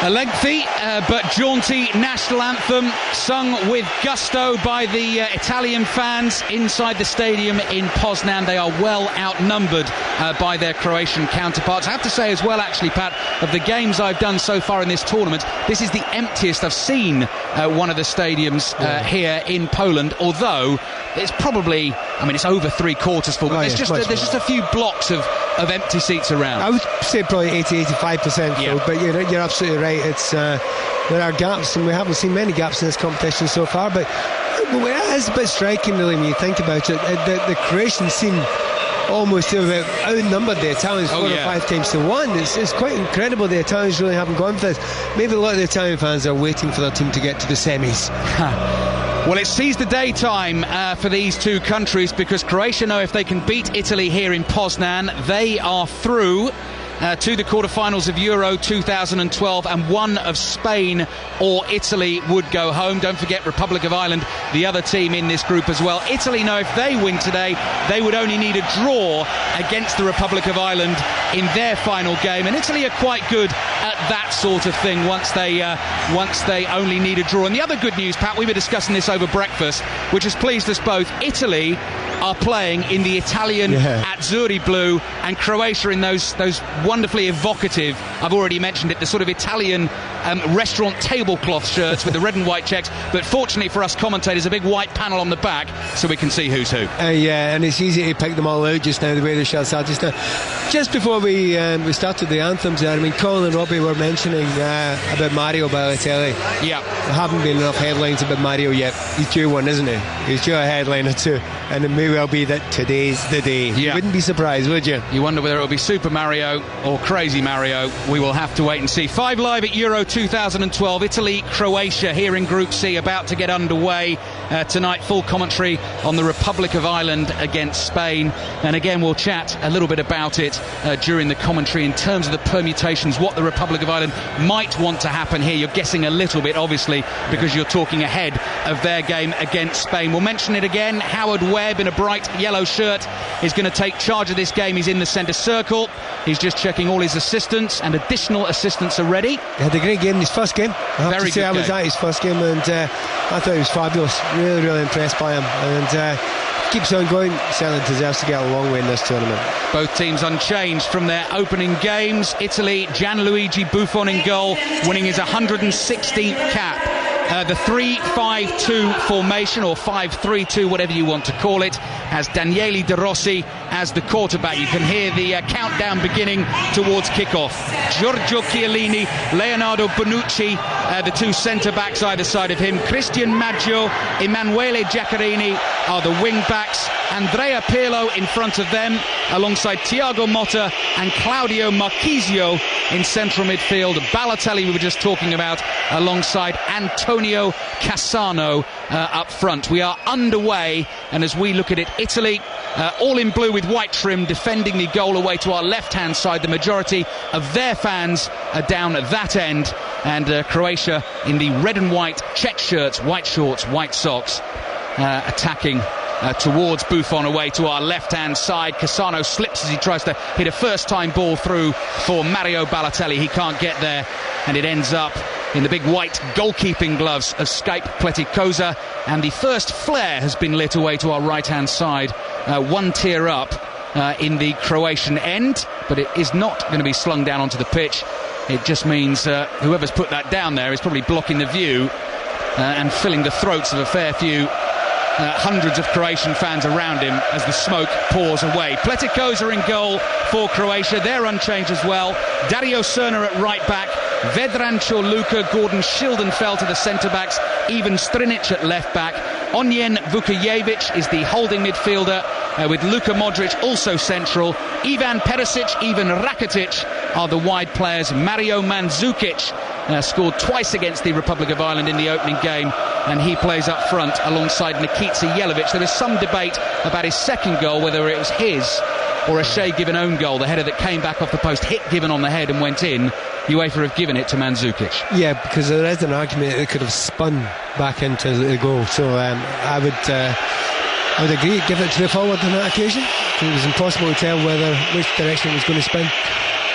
A lengthy but jaunty national anthem sung with gusto by the Italian fans inside the stadium in Poznan. They are well outnumbered by their Croatian counterparts. I have to say as well, actually, Pat, of the games I've done so far in this tournament, this is the emptiest I've seen one of the stadiums here in Poland, although it's probably, I mean, it's over three-quarters full, but there's just a few blocks of empty seats around. I would say probably 80-85% full, but you're absolutely right. It's there are gaps, and we haven't seen many gaps in this competition so far, but it is a bit striking really when you think about it. The Croatians seem almost to have outnumbered the Italians 4 or 5 times to 1. It's quite incredible the Italians really haven't gone for this. Maybe a lot of the Italian fans are waiting for their team to get to the semis. Well, it's seize the day time for these two countries, because Croatia know if they can beat Italy here in Poznan, they are through to the quarterfinals of Euro 2012, and one of Spain or Italy would go home. Don't forget Republic of Ireland, the other team in this group as well. Italy know if they win today, they would only need a draw against the Republic of Ireland in their final game, and Italy are quite good at that sort of thing once they only need a draw. And the other good news, Pat, we were discussing this over breakfast, which has pleased us both. Italy are playing in the Italian Azzurri blue, and Croatia in those wonderfully evocative, I've already mentioned it, the sort of Italian restaurant tablecloth shirts with the red and white checks, but fortunately for us commentators, a big white panel on the back so we can see who's who. And it's easy to pick them all out just now, the way the shirts are just now. Just before we started the anthems there, I mean, Colin and Robbie were mentioning about Mario Balotelli. Yeah. There haven't been enough headlines about Mario yet. He's due one, isn't he? He's due a headline or two, and it may well be that today's the day. You wouldn't be surprised, would you? You wonder whether it'll be Super Mario or Crazy Mario. We will have to wait and see. 5 Live at Euro 2012. Italy, Croatia here in Group C, about to get underway tonight. Full commentary on the Republic of Ireland against Spain, and again we'll chat a little bit about it during the commentary in terms of the permutations, what the Republic of Ireland might want to happen here. You're guessing a little bit, obviously, because you're talking ahead of their game against Spain. We'll mention it again. Howard Webb in a bright yellow shirt is going to take charge of this game. He's in the centre circle. He's just checking all his assistants, and additional assistants are ready. He had a great game in his first game. I have to say I was at his first game, and I thought he was fabulous. Really, really impressed by him, and keeps on going. Certainly deserves to get a long way in this tournament. Both teams unchanged from their opening games. Italy, Gianluigi Buffon in goal, winning his 116th cap. The 3-5-2 formation, or 5-3-2, whatever you want to call it, has Daniele De Rossi as the quarterback. You can hear the countdown beginning towards kickoff. Giorgio Chiellini, Leonardo Bonucci, the two centre-backs either side of him. Christian Maggio, Emanuele Giaccarini are the wing-backs. Andrea Pirlo in front of them, alongside Thiago Motta and Claudio Marchisio in central midfield. Balotelli, we were just talking about, alongside Antonio Cassano up front. We are underway, and as we look at it, Italy all in blue with white trim, defending the goal away to our left-hand side. The majority of their fans are down at that end, and Croatia in the red and white check shirts, white shorts, white socks, attacking towards Buffon away to our left-hand side. Cassano slips as he tries to hit a first-time ball through for Mario Balotelli. He can't get there, and it ends up in the big white goalkeeping gloves of Skype Pleticosa, and the first flare has been lit away to our right-hand side, one tier up in the Croatian end, but it is not going to be slung down onto the pitch. It just means whoever's put that down there is probably blocking the view and filling the throats of a fair few hundreds of Croatian fans around him as the smoke pours away. Pleticosa in goal for Croatia. They're unchanged as well. Dario Serna at right back. Vedran Luka, Gordon Schildenfeld to the centre-backs. Ivan Strinic at left back. Onyen Vukojevic is the holding midfielder, with Luka Modric also central. Ivan Perisic, Ivan Rakitic are the wide players. Mario Mandzukic scored twice against the Republic of Ireland in the opening game, and he plays up front alongside Nikita Jelavic. There is some debate about his second goal, whether it was his or a Shea Given own goal. The header that came back off the post hit Given on the head and went in. UEFA have given it to Mandzukic. Yeah, because there is an argument that it could have spun back into the goal. So I would agree, give it to the forward on that occasion. It was impossible to tell which direction it was going to spin.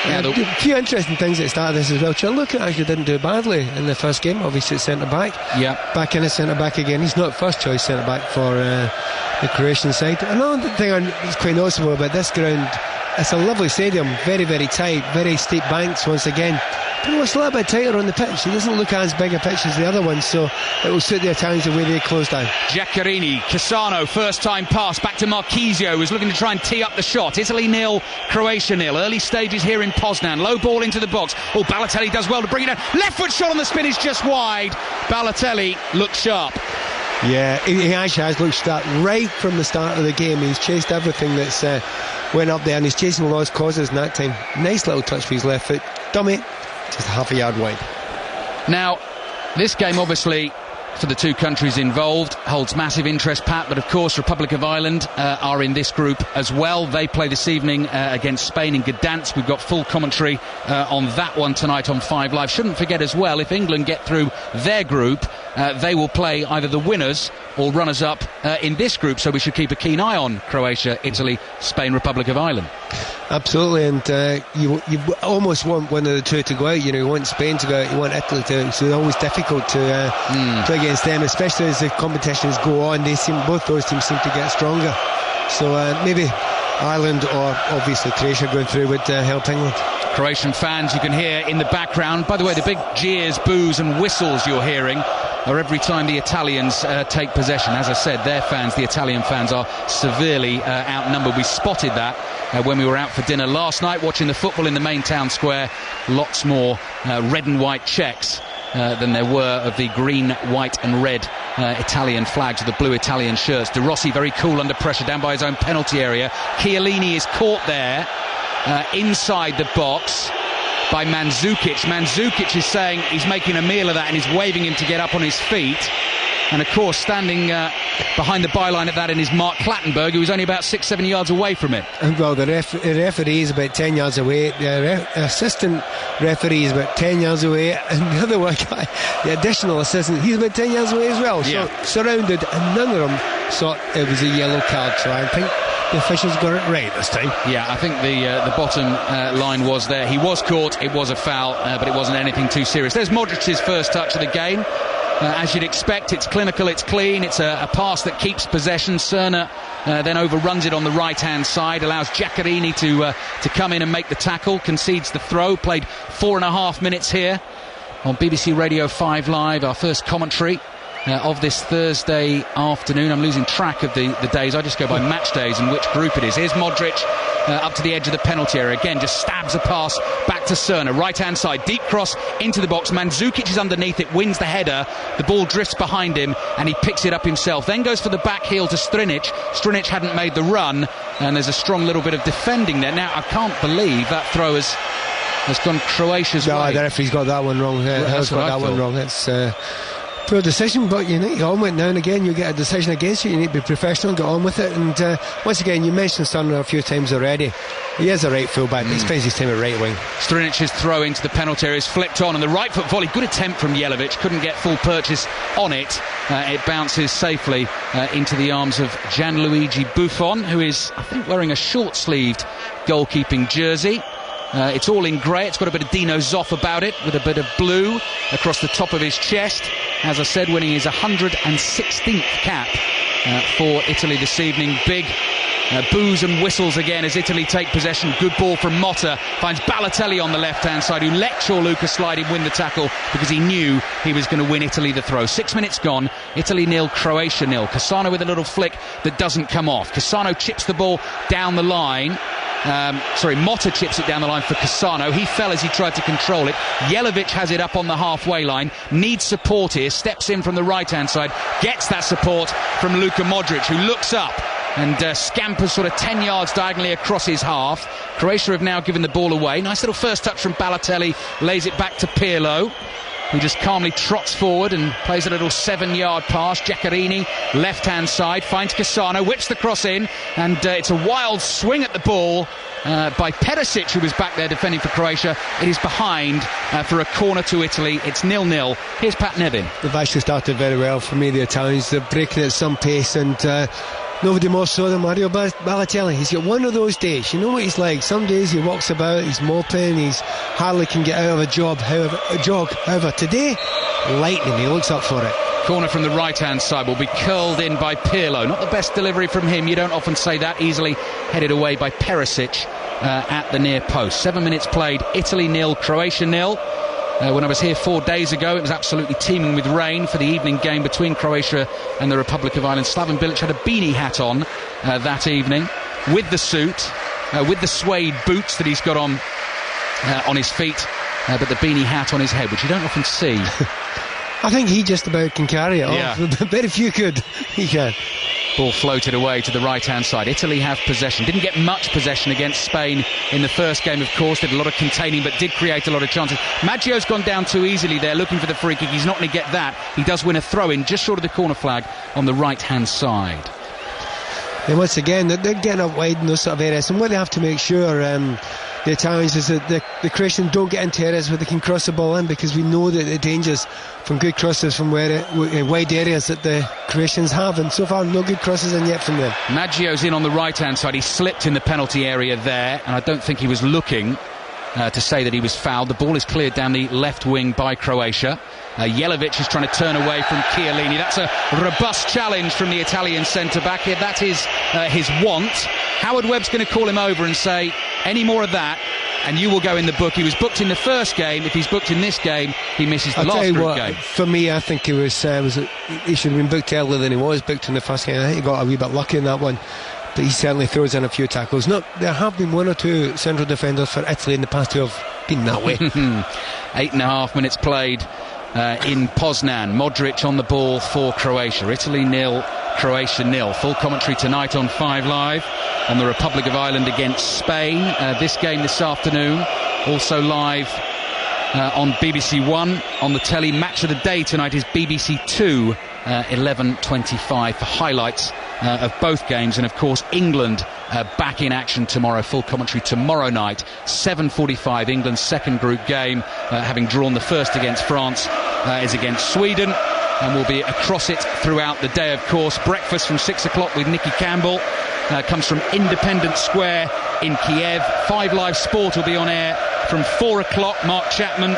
Yeah, a few interesting things at the start of this as well. Chilluka actually didn't do badly in the first game, obviously at centre-back. Yeah. Back in a centre-back again. He's not first choice centre-back for the Croatian side. Another thing that's quite noticeable about this ground, it's a lovely stadium, very, very tight, very steep banks once again. But it's a little bit tighter on the pitch. It doesn't look as big a pitch as the other ones, so it will suit the Italians the way they close down. Giaccherini, Cassano, first time pass back to Marchisio, who's looking to try and tee up the shot. Italy 0, Croatia 0. Early stages here in Poznan. Low ball into the box. Oh, Balotelli does well to bring it down. Left foot shot on the spin is just wide. Balotelli looks sharp. Yeah, he actually has looked sharp right from the start of the game. He's chased everything that's went up there, and he's chasing lost causes in that time. Nice little touch for his left foot. Dummy, just half a yard wide. Now, this game obviously, for the two countries involved, holds massive interest, Pat, but of course Republic of Ireland are in this group as well. They play this evening against Spain in Gdansk. We've got full commentary on that one tonight on 5 Live. Shouldn't forget as well, if England get through their group, they will play either the winners or runners-up in this group, so we should keep a keen eye on Croatia, Italy, Spain, Republic of Ireland. Absolutely, and you almost want one of the two to go out. You want Spain to go out, you want Italy to out, so it's always difficult to play against them, especially as the competitions go on. Both those teams seem to get stronger, so maybe Ireland or obviously Croatia going through would help England. Croatian fans you can hear in the background. By the way, the big jeers, boos and whistles you're hearing are every time the Italians take possession. As I said, their fans, the Italian fans, are severely outnumbered. We spotted that when we were out for dinner last night watching the football in the main town square. Lots more red and white checks than there were of the green, white and red Italian flags, or the blue Italian shirts. De Rossi very cool under pressure down by his own penalty area. Chiellini is caught there inside the box by Mandzukic. Mandzukic is saying he's making a meal of that and he's waving him to get up on his feet. And of course, standing behind the byline of that in is Mark Clattenburg, who was only about 6-7 yards away from it. Well, the referee is about 10 yards away. The assistant referee is about 10 yards away, and the other one guy, the additional assistant, he's about 10 yards away as well. So surrounded, and none of them thought it was a yellow card. So I think the officials got it right this time. Yeah, I think the bottom line was there. He was caught, it was a foul, but it wasn't anything too serious. There's Modric's first touch of the game. As you'd expect, it's clinical, it's clean, it's a pass that keeps possession. Cerner then overruns it on the right-hand side, allows Giaccherini to come in and make the tackle, concedes the throw. Played 4.5 minutes here on BBC Radio 5 Live, our first commentary of this Thursday afternoon. I'm losing track of the days. I just go by match days and which group it is. Here's Modric up to the edge of the penalty area. Again, just stabs a pass back to Cerner. Right-hand side, deep cross into the box. Mandzukic is underneath it, wins the header. The ball drifts behind him and he picks it up himself. Then goes for the back heel to Strinic. Strinic hadn't made the run, and there's a strong little bit of defending there. Now, I can't believe that throw has gone Croatia's way. The referee's got that one wrong. Has got that one wrong. It's poor decision, but you need to get on with it now and again. You get a decision against you, you need to be professional, get on with it. And once again, you mentioned Cerner a few times already. He is a right full-back, he spends his time at right wing. Strinic's throw into the penalty area is flicked on, and the right foot volley, good attempt from Jelavic, couldn't get full purchase on it. It bounces safely into the arms of Gianluigi Buffon, who is, I think, wearing a short-sleeved goalkeeping jersey. It's all in grey. It's got a bit of Dino Zoff about it, with a bit of blue across the top of his chest. As I said, winning his 116th cap for Italy this evening. Big boos and whistles again as Italy take possession. Good ball from Motta. Finds Balotelli on the left-hand side, who let Chorluka slide him, win the tackle, because he knew he was going to win Italy the throw. 6 minutes gone. Italy 0, Croatia 0. Cassano with a little flick that doesn't come off. Cassano chips the ball down the line. Motta chips it down the line for Cassano. He fell as he tried to control it. Jelavic has it up on the halfway line, needs support here, steps in from the right-hand side, gets that support from Luka Modric, who looks up and scampers sort of 10 yards diagonally across his half. Croatia have now given the ball away. Nice little first touch from Balotelli, lays it back to Pirlo, who just calmly trots forward and plays a little 7-yard pass. Giaccherini, left-hand side, finds Cassano, whips the cross in, and it's a wild swing at the ball by Perisic, who was back there defending for Croatia. It is behind for a corner to Italy. It's 0-0. Here's Pat Nevin. They've actually started very well for me, the Italians. They're breaking at some pace, and nobody more so than Mario Balotelli. He's got one of those days. You know what he's like. Some days he walks about, he's moping, he's hardly can get out of a jog. However, today, lightning. He looks up for it. Corner from the right-hand side will be curled in by Pirlo. Not the best delivery from him. You don't often say that. Easily headed away by Perisic at the near post. 7 minutes played. Italy 0, Croatia 0. When I was here 4 days ago, it was absolutely teeming with rain for the evening game between Croatia and the Republic of Ireland. Slaven Bilic had a beanie hat on that evening, with the suit, with the suede boots that he's got on his feet, but the beanie hat on his head, which you don't often see. I think he just about can carry it off. Very few could. He can. Ball floated away to the right-hand side. Italy have possession. Didn't get much possession against Spain in the first game, of course. Did a lot of containing, but did create a lot of chances. Maggio's gone down too easily there, looking for the free kick. He's not going to get that. He does win a throw-in just short of the corner flag on the right-hand side. And once again, they're getting up wide in those sort of areas. And what they have to make sure, the Italians, is that the Croatians don't get into areas where they can cross the ball in, because we know that the dangers from good crosses from wide areas that the Croatians have, and so far no good crosses in yet from them. Maggio's in on the right hand side. He slipped in the penalty area there, and I don't think he was looking to say that he was fouled. The ball is cleared down the left wing by Croatia. Jelavic is trying to turn away from Chiellini. That's a robust challenge from the Italian centre-back here. That is his want. Howard Webb's going to call him over and say, any more of that and you will go in the book. He was booked in the first game. If he's booked in this game, he misses the last group game. For me, I think he should have been booked earlier than he was booked in the first game. I think he got a wee bit lucky in that one, but he certainly throws in a few tackles. There have been one or two central defenders for Italy in the past who have been that way. 8.5 minutes played in Poznan. Modric on the ball for Croatia. Italy 0, Croatia 0. Full commentary tonight on 5 Live on the Republic of Ireland against Spain. This game this afternoon also live on BBC One on the telly. Match of the day tonight is BBC 2, 11:25 for highlights of both games, and of course England back in action tomorrow. Full commentary tomorrow night, 7:45. England's second group game, having drawn the first against France, is against Sweden, and we'll be across it throughout the day, of course. Breakfast from 6 o'clock with Nicky Campbell comes from Independence Square in Kiev. 5 Live Sport will be on air from 4 o'clock. Mark Chapman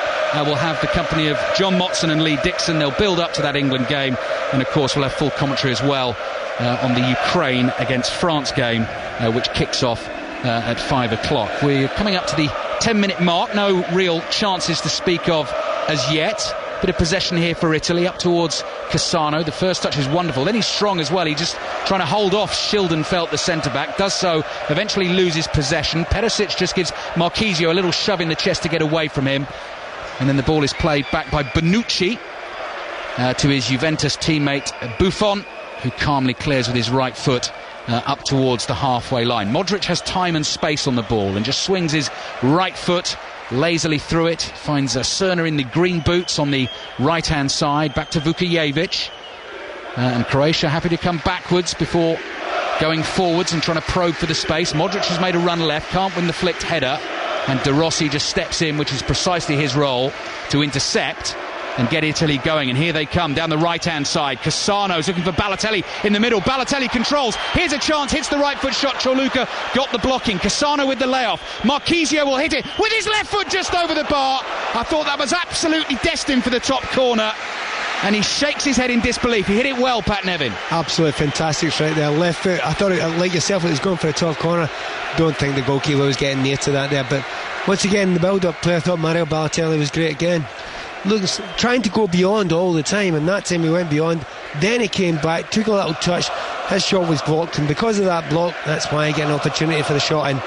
will have the company of John Motson and Lee Dixon. They'll build up to that England game, and of course we'll have full commentary as well on the Ukraine against France game, which kicks off at 5 o'clock. We're coming up to the 10-minute mark. No real chances to speak of as yet. Bit of possession here for Italy, up towards Cassano. The first touch is wonderful. Then he's strong as well. He's just trying to hold off Schildenfeld, the centre-back. Does so, eventually loses possession. Perisic just gives Marchisio a little shove in the chest to get away from him. And then the ball is played back by Bonucci to his Juventus teammate Buffon, who calmly clears with his right foot up towards the halfway line. Modric has time and space on the ball and just swings his right foot lazily through it. Finds Cerna in the green boots on the right-hand side. Back to Vukojevic. And Croatia happy to come backwards before going forwards and trying to probe for the space. Modric has made a run left, can't win the flicked header. And De Rossi just steps in, which is precisely his role, to intercept and get Italy going. And here they come down the right-hand side. Cassano's looking for Balotelli in the middle. Balotelli controls. Here's a chance. Hits the right foot shot. Choluka got the blocking. Cassano with the layoff. Marchisio will hit it with his left foot just over the bar. I thought that was absolutely destined for the top corner. And he shakes his head in disbelief. He hit it well, Pat Nevin. Absolutely fantastic strike there. Left foot. I thought, like yourself, it was going for a top corner. Don't think the goalkeeper was getting near to that there. But once again, the build-up play, I thought Mario Balotelli was great again. Looks trying to go beyond all the time, and that time he went beyond. Then he came back, took a little touch. His shot was blocked, and because of that block, that's why he got an opportunity for the shot in.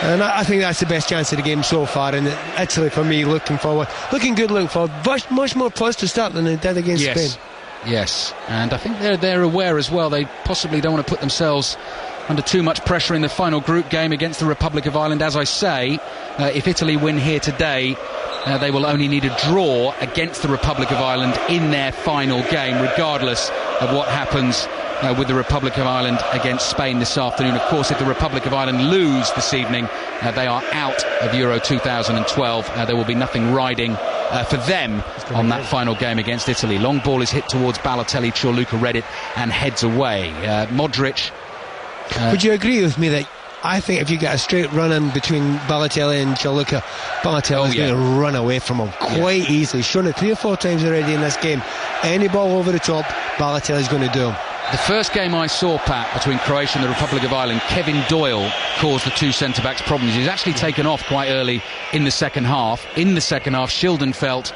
And I think that's the best chance of the game so far. And Italy, for me, looking good looking forward. Much more positive start than they did against Spain. Yes, and I think they're aware as well. They possibly don't want to put themselves under too much pressure in the final group game against the Republic of Ireland. As I say, if Italy win here today, they will only need a draw against the Republic of Ireland in their final game, regardless of what happens with the Republic of Ireland against Spain this afternoon. Of course, if the Republic of Ireland lose this evening, they are out of Euro 2012. There will be nothing riding for them on that final game against Italy. Long ball is hit towards Balotelli. Gianluca read it and heads away. Modric. Would you agree with me that I think if you get a straight run in between Balotelli and Gianluca, Balotelli is going to run away from him quite easily. He's shown it 3 or 4 times already in this game. Any ball over the top, Balotelli is going to do him. The first game I saw, Pat, between Croatia and the Republic of Ireland, Kevin Doyle caused the 2 centre-backs problems. He was actually taken off quite early in the second half. In the second half, Schildenfeld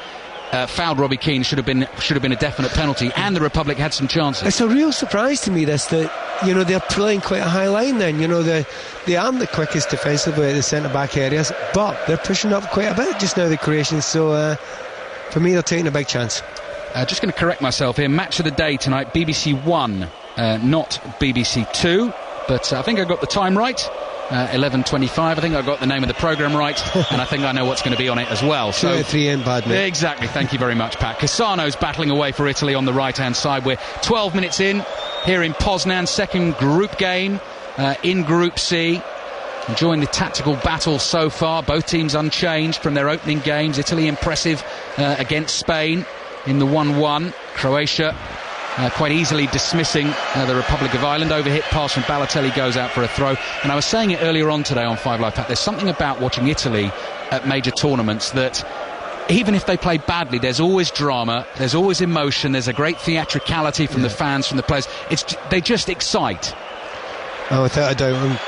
fouled Robbie Keane, should have been a definite penalty, and the Republic had some chances. It's a real surprise to me that they're playing quite a high line then. They aren't the quickest defensively at the centre-back areas, but they're pushing up quite a bit just now, the Croatians, so for me they're taking a big chance. Just going to correct myself here. Match of the day tonight, BBC 1, not BBC 2, but I think I got the time right. 11:25. I think I got the name of the programme right, and I think I know what's going to be on it as well. So 3 ain't bad, mate. Exactly. Thank you very much, Pat. Cassano's battling away for Italy on the right-hand side. We're 12 minutes in here in Poznan, second group game in Group C. Enjoying the tactical battle so far. Both teams unchanged from their opening games. Italy impressive against Spain in the 1-1. Croatia quite easily dismissing the Republic of Ireland. Overhit pass from Balotelli goes out for a throw. And I was saying it earlier on today on 5 Live, Pat, there's something about watching Italy at major tournaments that even if they play badly, there's always drama, there's always emotion, there's a great theatricality from the fans, from the players. They just excite. Oh, without a doubt,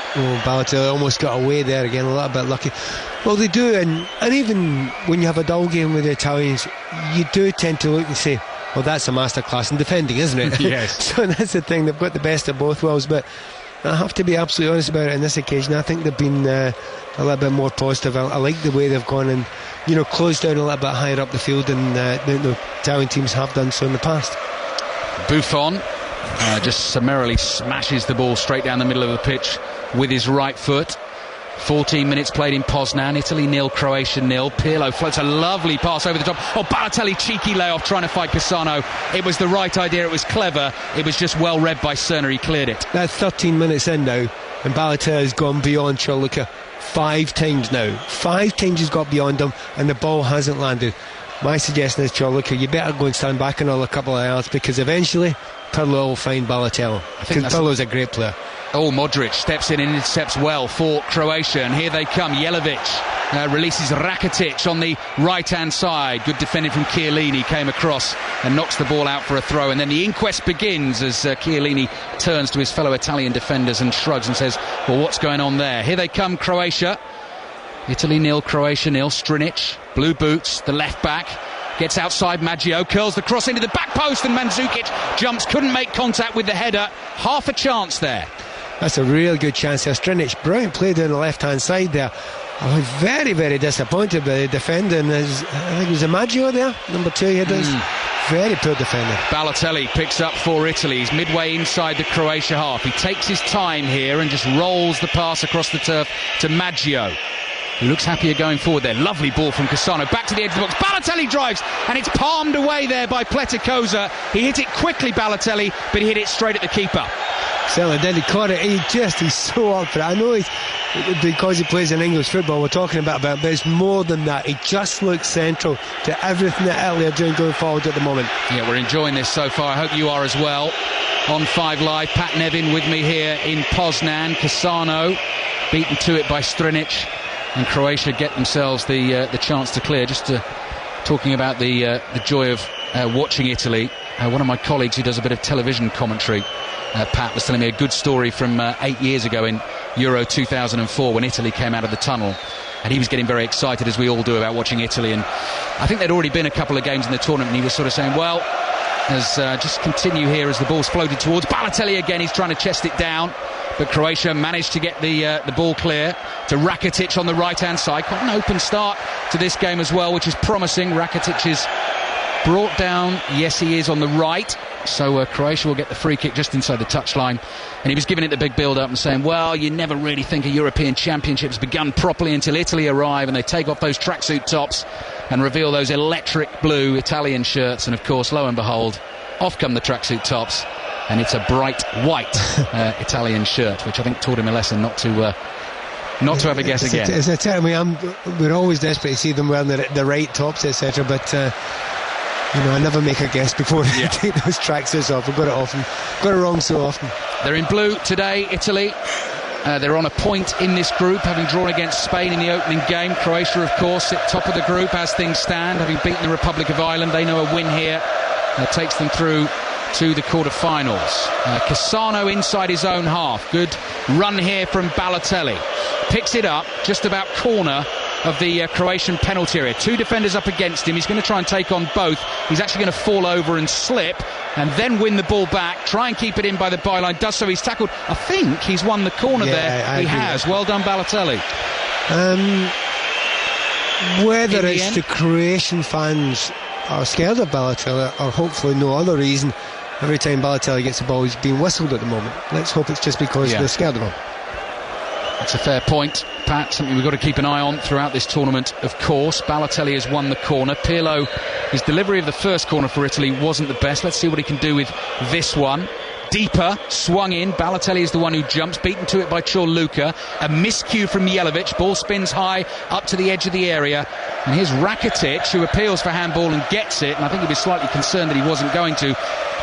Balotelli almost got away there again, a little bit lucky. Well, they do, and even when you have a dull game with the Italians, you do tend to look and say, well, that's a masterclass in defending, isn't it? Yes. So that's the thing, they've got the best of both worlds, but I have to be absolutely honest about it on this occasion. I think they've been a little bit more positive. I like the way they've gone and closed down a little bit higher up the field than the Italian teams have done so in the past. Buffon just summarily smashes the ball straight down the middle of the pitch with his right foot. 14 minutes played in Poznan. Italy 0, Croatia 0. Pirlo floats a lovely pass over the top. Oh, Balotelli, cheeky layoff trying to fight Cassano. It was the right idea, it was clever, it was just well read by Cerner. He cleared it. That's 13 minutes in now, and Balotelli's gone beyond Gianluca 5 times now. 5 times he's got beyond him, and the ball hasn't landed. My suggestion is, Gianluca, you better go and stand back another couple of yards, because eventually Pirlo will find Balotelli, because Pirlo's a great player. Oh, Modric steps in and intercepts well for Croatia, and here they come. Jelavic releases Rakitic on the right-hand side. Good defending from Chiellini, came across and knocks the ball out for a throw, and then the inquest begins as Chiellini turns to his fellow Italian defenders and shrugs and says, well, what's going on there? Here they come, Croatia. Italy 0, Croatia 0. Strinic, blue boots, the left back. Gets outside, Maggio curls the cross into the back post, and Mandzukic jumps, couldn't make contact with the header. Half a chance there. That's a real good chance there. Strinic, brilliant play down the left-hand side there. I was very, very disappointed by the defender. I think it was a Maggio there, number 2 here does. Very poor defender. Balotelli picks up for Italy. He's midway inside the Croatia half. He takes his time here and just rolls the pass across the turf to Maggio, who looks happier going forward there. Lovely ball from Cassano. Back to the edge of the box. Balotelli drives, and it's palmed away there by Pleticosa. He hit it quickly, Balotelli, but he hit it straight at the keeper. Certainly did. He caught it. He's so up for it. I know because he plays in English football, we're talking about it, but it's more than that. He just looks central to everything that Italy are doing going forward at the moment. Yeah, we're enjoying this so far. I hope you are as well. On 5 Live, Pat Nevin with me here in Poznan. Cassano beaten to it by Strinic, and Croatia get themselves the chance to clear. Just talking about the joy of watching Italy. One of my colleagues who does a bit of television commentary, Pat, was telling me a good story from 8 years ago in Euro 2004 when Italy came out of the tunnel, and he was getting very excited, as we all do, about watching Italy. And I think there'd already been a couple of games in the tournament, and he was sort of saying, well, as just continue here as the ball's floated towards Balotelli again. He's trying to chest it down, but Croatia managed to get the ball clear to Rakitic on the right-hand side. Quite an open start to this game as well, which is promising. Rakitic is brought down. Yes, he is on the right. So Croatia will get the free kick just inside the touchline. And he was giving it the big build-up and saying, well, you never really think a European Championship's begun properly until Italy arrive and they take off those tracksuit tops and reveal those electric blue Italian shirts. And, of course, lo and behold, off come the tracksuit tops, and it's a bright white Italian shirt, which I think taught him a lesson not to not to have a guess again. We're always desperate to see them wearing the right tops, etc. But I never make a guess before they take those tracksuits off. We've got it wrong so often. They're in blue today, Italy. They're on a point in this group, having drawn against Spain in the opening game. Croatia, of course, sit top of the group as things stand, having beaten the Republic of Ireland. They know a win here takes them through to the quarter-finals. Cassano inside his own half. Good run here from Balotelli. Picks it up just about corner of the Croatian penalty area. Two defenders up against him. He's going to try and take on both. He's actually going to fall over and slip and then win the ball back, try and keep it in by the byline. Does so. He's tackled. I think he's won the corner there. He has. Well done, Balotelli. Whether it's the Croatian fans are scared of Balotelli or hopefully no other reason, every time Balotelli gets the ball he's being whistled at the moment. Let's hope it's just because they're scared of him. That's a fair point, Pat. Something we've got to keep an eye on throughout this tournament, of course. Balotelli has won the corner. Pirlo, his delivery of the first corner for Italy wasn't the best. Let's see what he can do with this one. Deeper, swung in. Balotelli is the one who jumps, beaten to it by Luka. A miscue from Jelavic. Ball spins high up to the edge of the area. And here's Rakitic, who appeals for handball and gets it. And I think he was slightly concerned that he wasn't going to,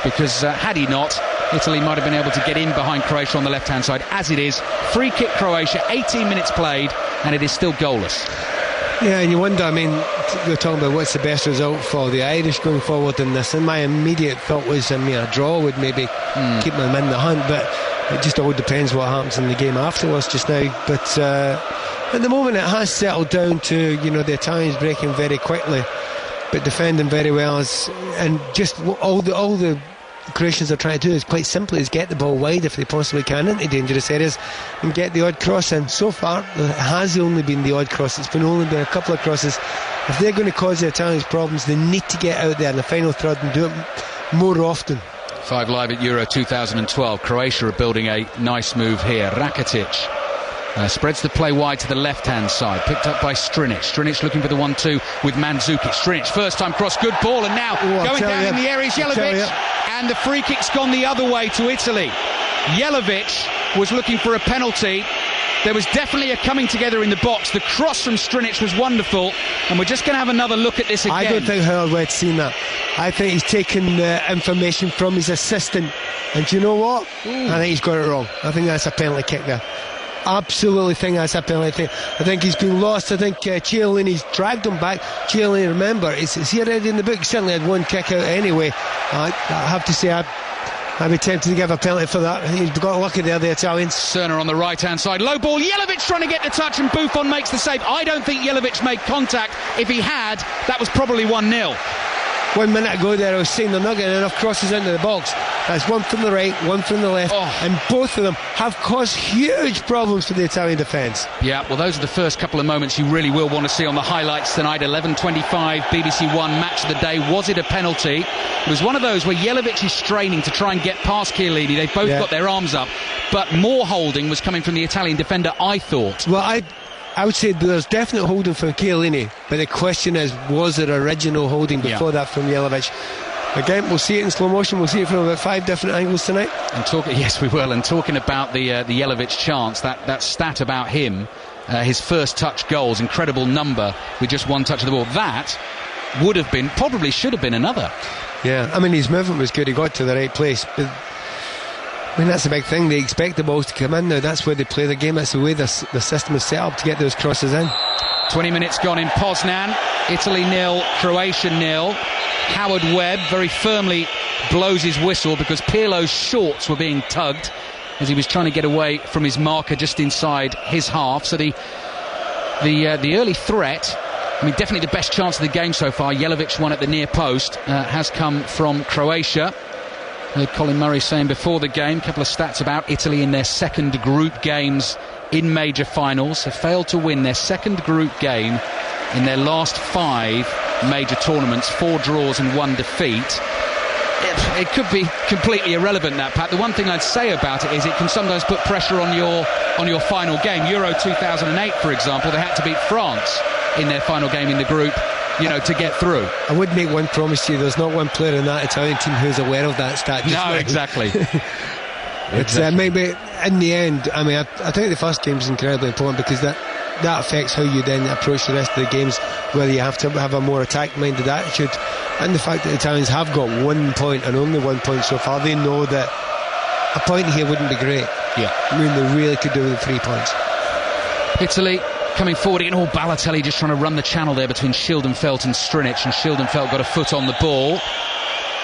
because had he not, Italy might have been able to get in behind Croatia on the left-hand side. As it is, free kick Croatia, 18 minutes played, and it is still goalless. Yeah, and you wonder, we're talking about what's the best result for the Irish going forward in this, and my immediate thought was a draw would maybe keep them in the hunt, but it just all depends what happens in the game afterwards just now. But at the moment it has settled down to the Italians breaking very quickly but defending very well, and just all the Croatians are trying to do is quite simply is get the ball wide if they possibly can into dangerous areas and get the odd cross in. So far it has only been the odd cross. It's only been a couple of crosses. If they're going to cause the Italians problems, they need to get out there in the final third and do it more often. 5 Live at Euro 2012. Croatia are building a nice move here. Rakitic spreads the play wide to the left-hand side, picked up by Strinic. Strinic looking for the 1-2 with Mandzukic. Strinic, first time cross, good ball, and now going down in the area is Jelavic, and the free kick's gone the other way to Italy. Jelavic was looking for a penalty. There was definitely a coming together in the box. The cross from Strinic was wonderful, and we're just going to have another look at this again. I don't think Howard Wedd's seen that. I think he's taken information from his assistant, and do you know what? I think he's got it wrong. I think that's a penalty kick there. Absolutely think that's a penalty. I think he's been lost. I think Chiellini's dragged him back. Chiellini, remember, is he already in the book? He certainly had one kick out anyway. I have to say I'd be tempted to give a penalty for that. He's got lucky there, the Italians. Cerner on the right-hand side. Low ball. Jelavic trying to get the touch, and Buffon makes the save. I don't think Jelavic made contact. If he had, that was probably 1-0. 1 minute ago there I was saying they're not getting enough crosses into the box. That's one from the right, one from the left, and both of them have caused huge problems for the Italian defence. Yeah, well, those are the first couple of moments you really will want to see on the highlights tonight. 11:25 BBC One match of the day. Was it a penalty? It was one of those where Jelavic is straining to try and get past Chiellini. They've both got their arms up, but more holding was coming from the Italian defender, I thought. Well, I would say there's definite holding from Chiellini, but the question is, was it original holding before that from Jelavic? Again, we'll see it in slow motion. We'll see it from about 5 different angles tonight. And yes, we will. And talking about the Jelavic chance, that stat about him, his first touch goals, incredible number with just one touch of the ball. That would have been, probably should have been another. Yeah, his movement was good. He got to the right place. But that's the big thing. They expect the balls to come in now. That's where they play the game. That's the way the system is set up to get those crosses in. 20 minutes gone in Poznan. Italy 0, Croatia 0. Howard Webb very firmly blows his whistle because Pirlo's shorts were being tugged as he was trying to get away from his marker just inside his half. So the early threat, definitely the best chance of the game so far, Jelavic one at the near post, has come from Croatia. Colin Murray saying before the game, a couple of stats about Italy in their second group games in major finals. Have failed to win their second group game in their last 5 major tournaments, 4 draws and 1 defeat. It could be completely irrelevant, that, Pat. The one thing I'd say about it is it can sometimes put pressure on your final game. Euro 2008, for example, they had to beat France in their final game in the group, to get through. I would make one promise to you: there's not one player in that Italian team who's aware of that stat. No, exactly. Maybe in the end, I mean, I think the first game is incredibly important because that affects how you then approach the rest of the games, whether you have to have a more attack-minded attitude. And the fact that the Italians have got 1 point and only 1 point so far, they know that a point here wouldn't be great. Yeah, I mean, they really could do with 3 points. Italy coming forward again. Balotelli just trying to run the channel there between Schildenfeld and Strinic, and Schildenfeld got a foot on the ball.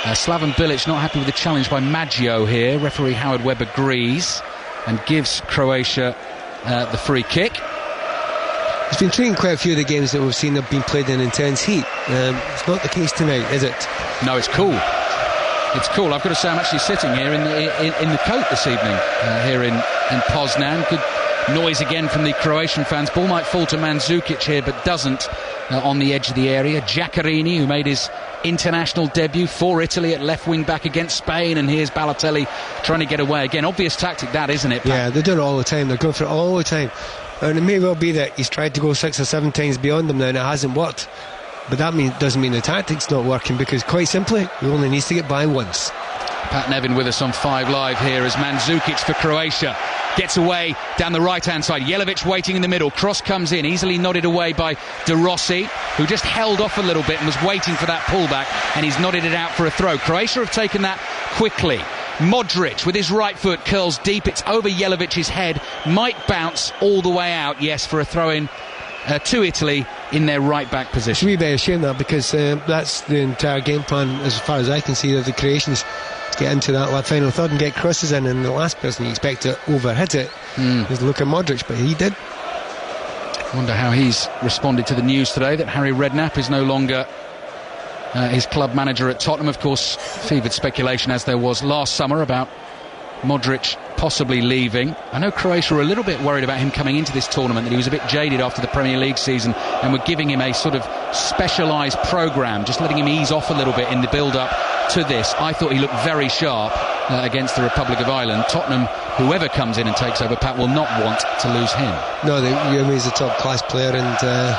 Slaven Bilic not happy with the challenge by Maggio here. Referee Howard Webb agrees and gives Croatia the free kick. It's been treating quite a few of the games that we've seen have been played in intense heat. It's not the case tonight, is it? No, it's cool. It's cool. I've got to say, I'm actually sitting here in the coat this evening here in Poznan. Good noise again from the Croatian fans. Ball might fall to Mandzukic here, but doesn't on the edge of the area. Giaccherini, who made his international debut for Italy at left wing back against Spain, and here's Balotelli trying to get away again. Obvious tactic that, isn't it, Pat? Yeah, they do it all the time. They're going for it all the time. And it may well be that he's tried to go 6 or 7 times beyond them now and it hasn't worked. But that doesn't mean the tactic's not working, because quite simply, he only needs to get by once. Pat Nevin with us on 5 Live here as Mandzukic for Croatia gets away down the right-hand side. Jelavic waiting in the middle. Cross comes in, easily nodded away by De Rossi, who just held off a little bit and was waiting for that pullback, and he's nodded it out for a throw. Croatia have taken that quickly. Modric with his right foot curls deep. It's over Jelavic's head. Might bounce all the way out, yes, for a throw-in to Italy in their right-back position. It's really a shame that, because that's the entire game plan, as far as I can see, of the Croatians, to get into that final third and get crosses in, and the last person you expect to overhit it is Luka Modric, but he did. Wonder how he's responded to the news today that Harry Redknapp is no longer his club manager at Tottenham. Of course, fevered speculation, as there was last summer, about Modric possibly leaving. I know Croatia were a little bit worried about him coming into this tournament, that he was a bit jaded after the Premier League season, and were giving him a sort of specialised programme, just letting him ease off a little bit in the build-up to this. I thought he looked very sharp against the Republic of Ireland. Tottenham, whoever comes in and takes over, Pat, will not want to lose him. No, he's a top-class player, and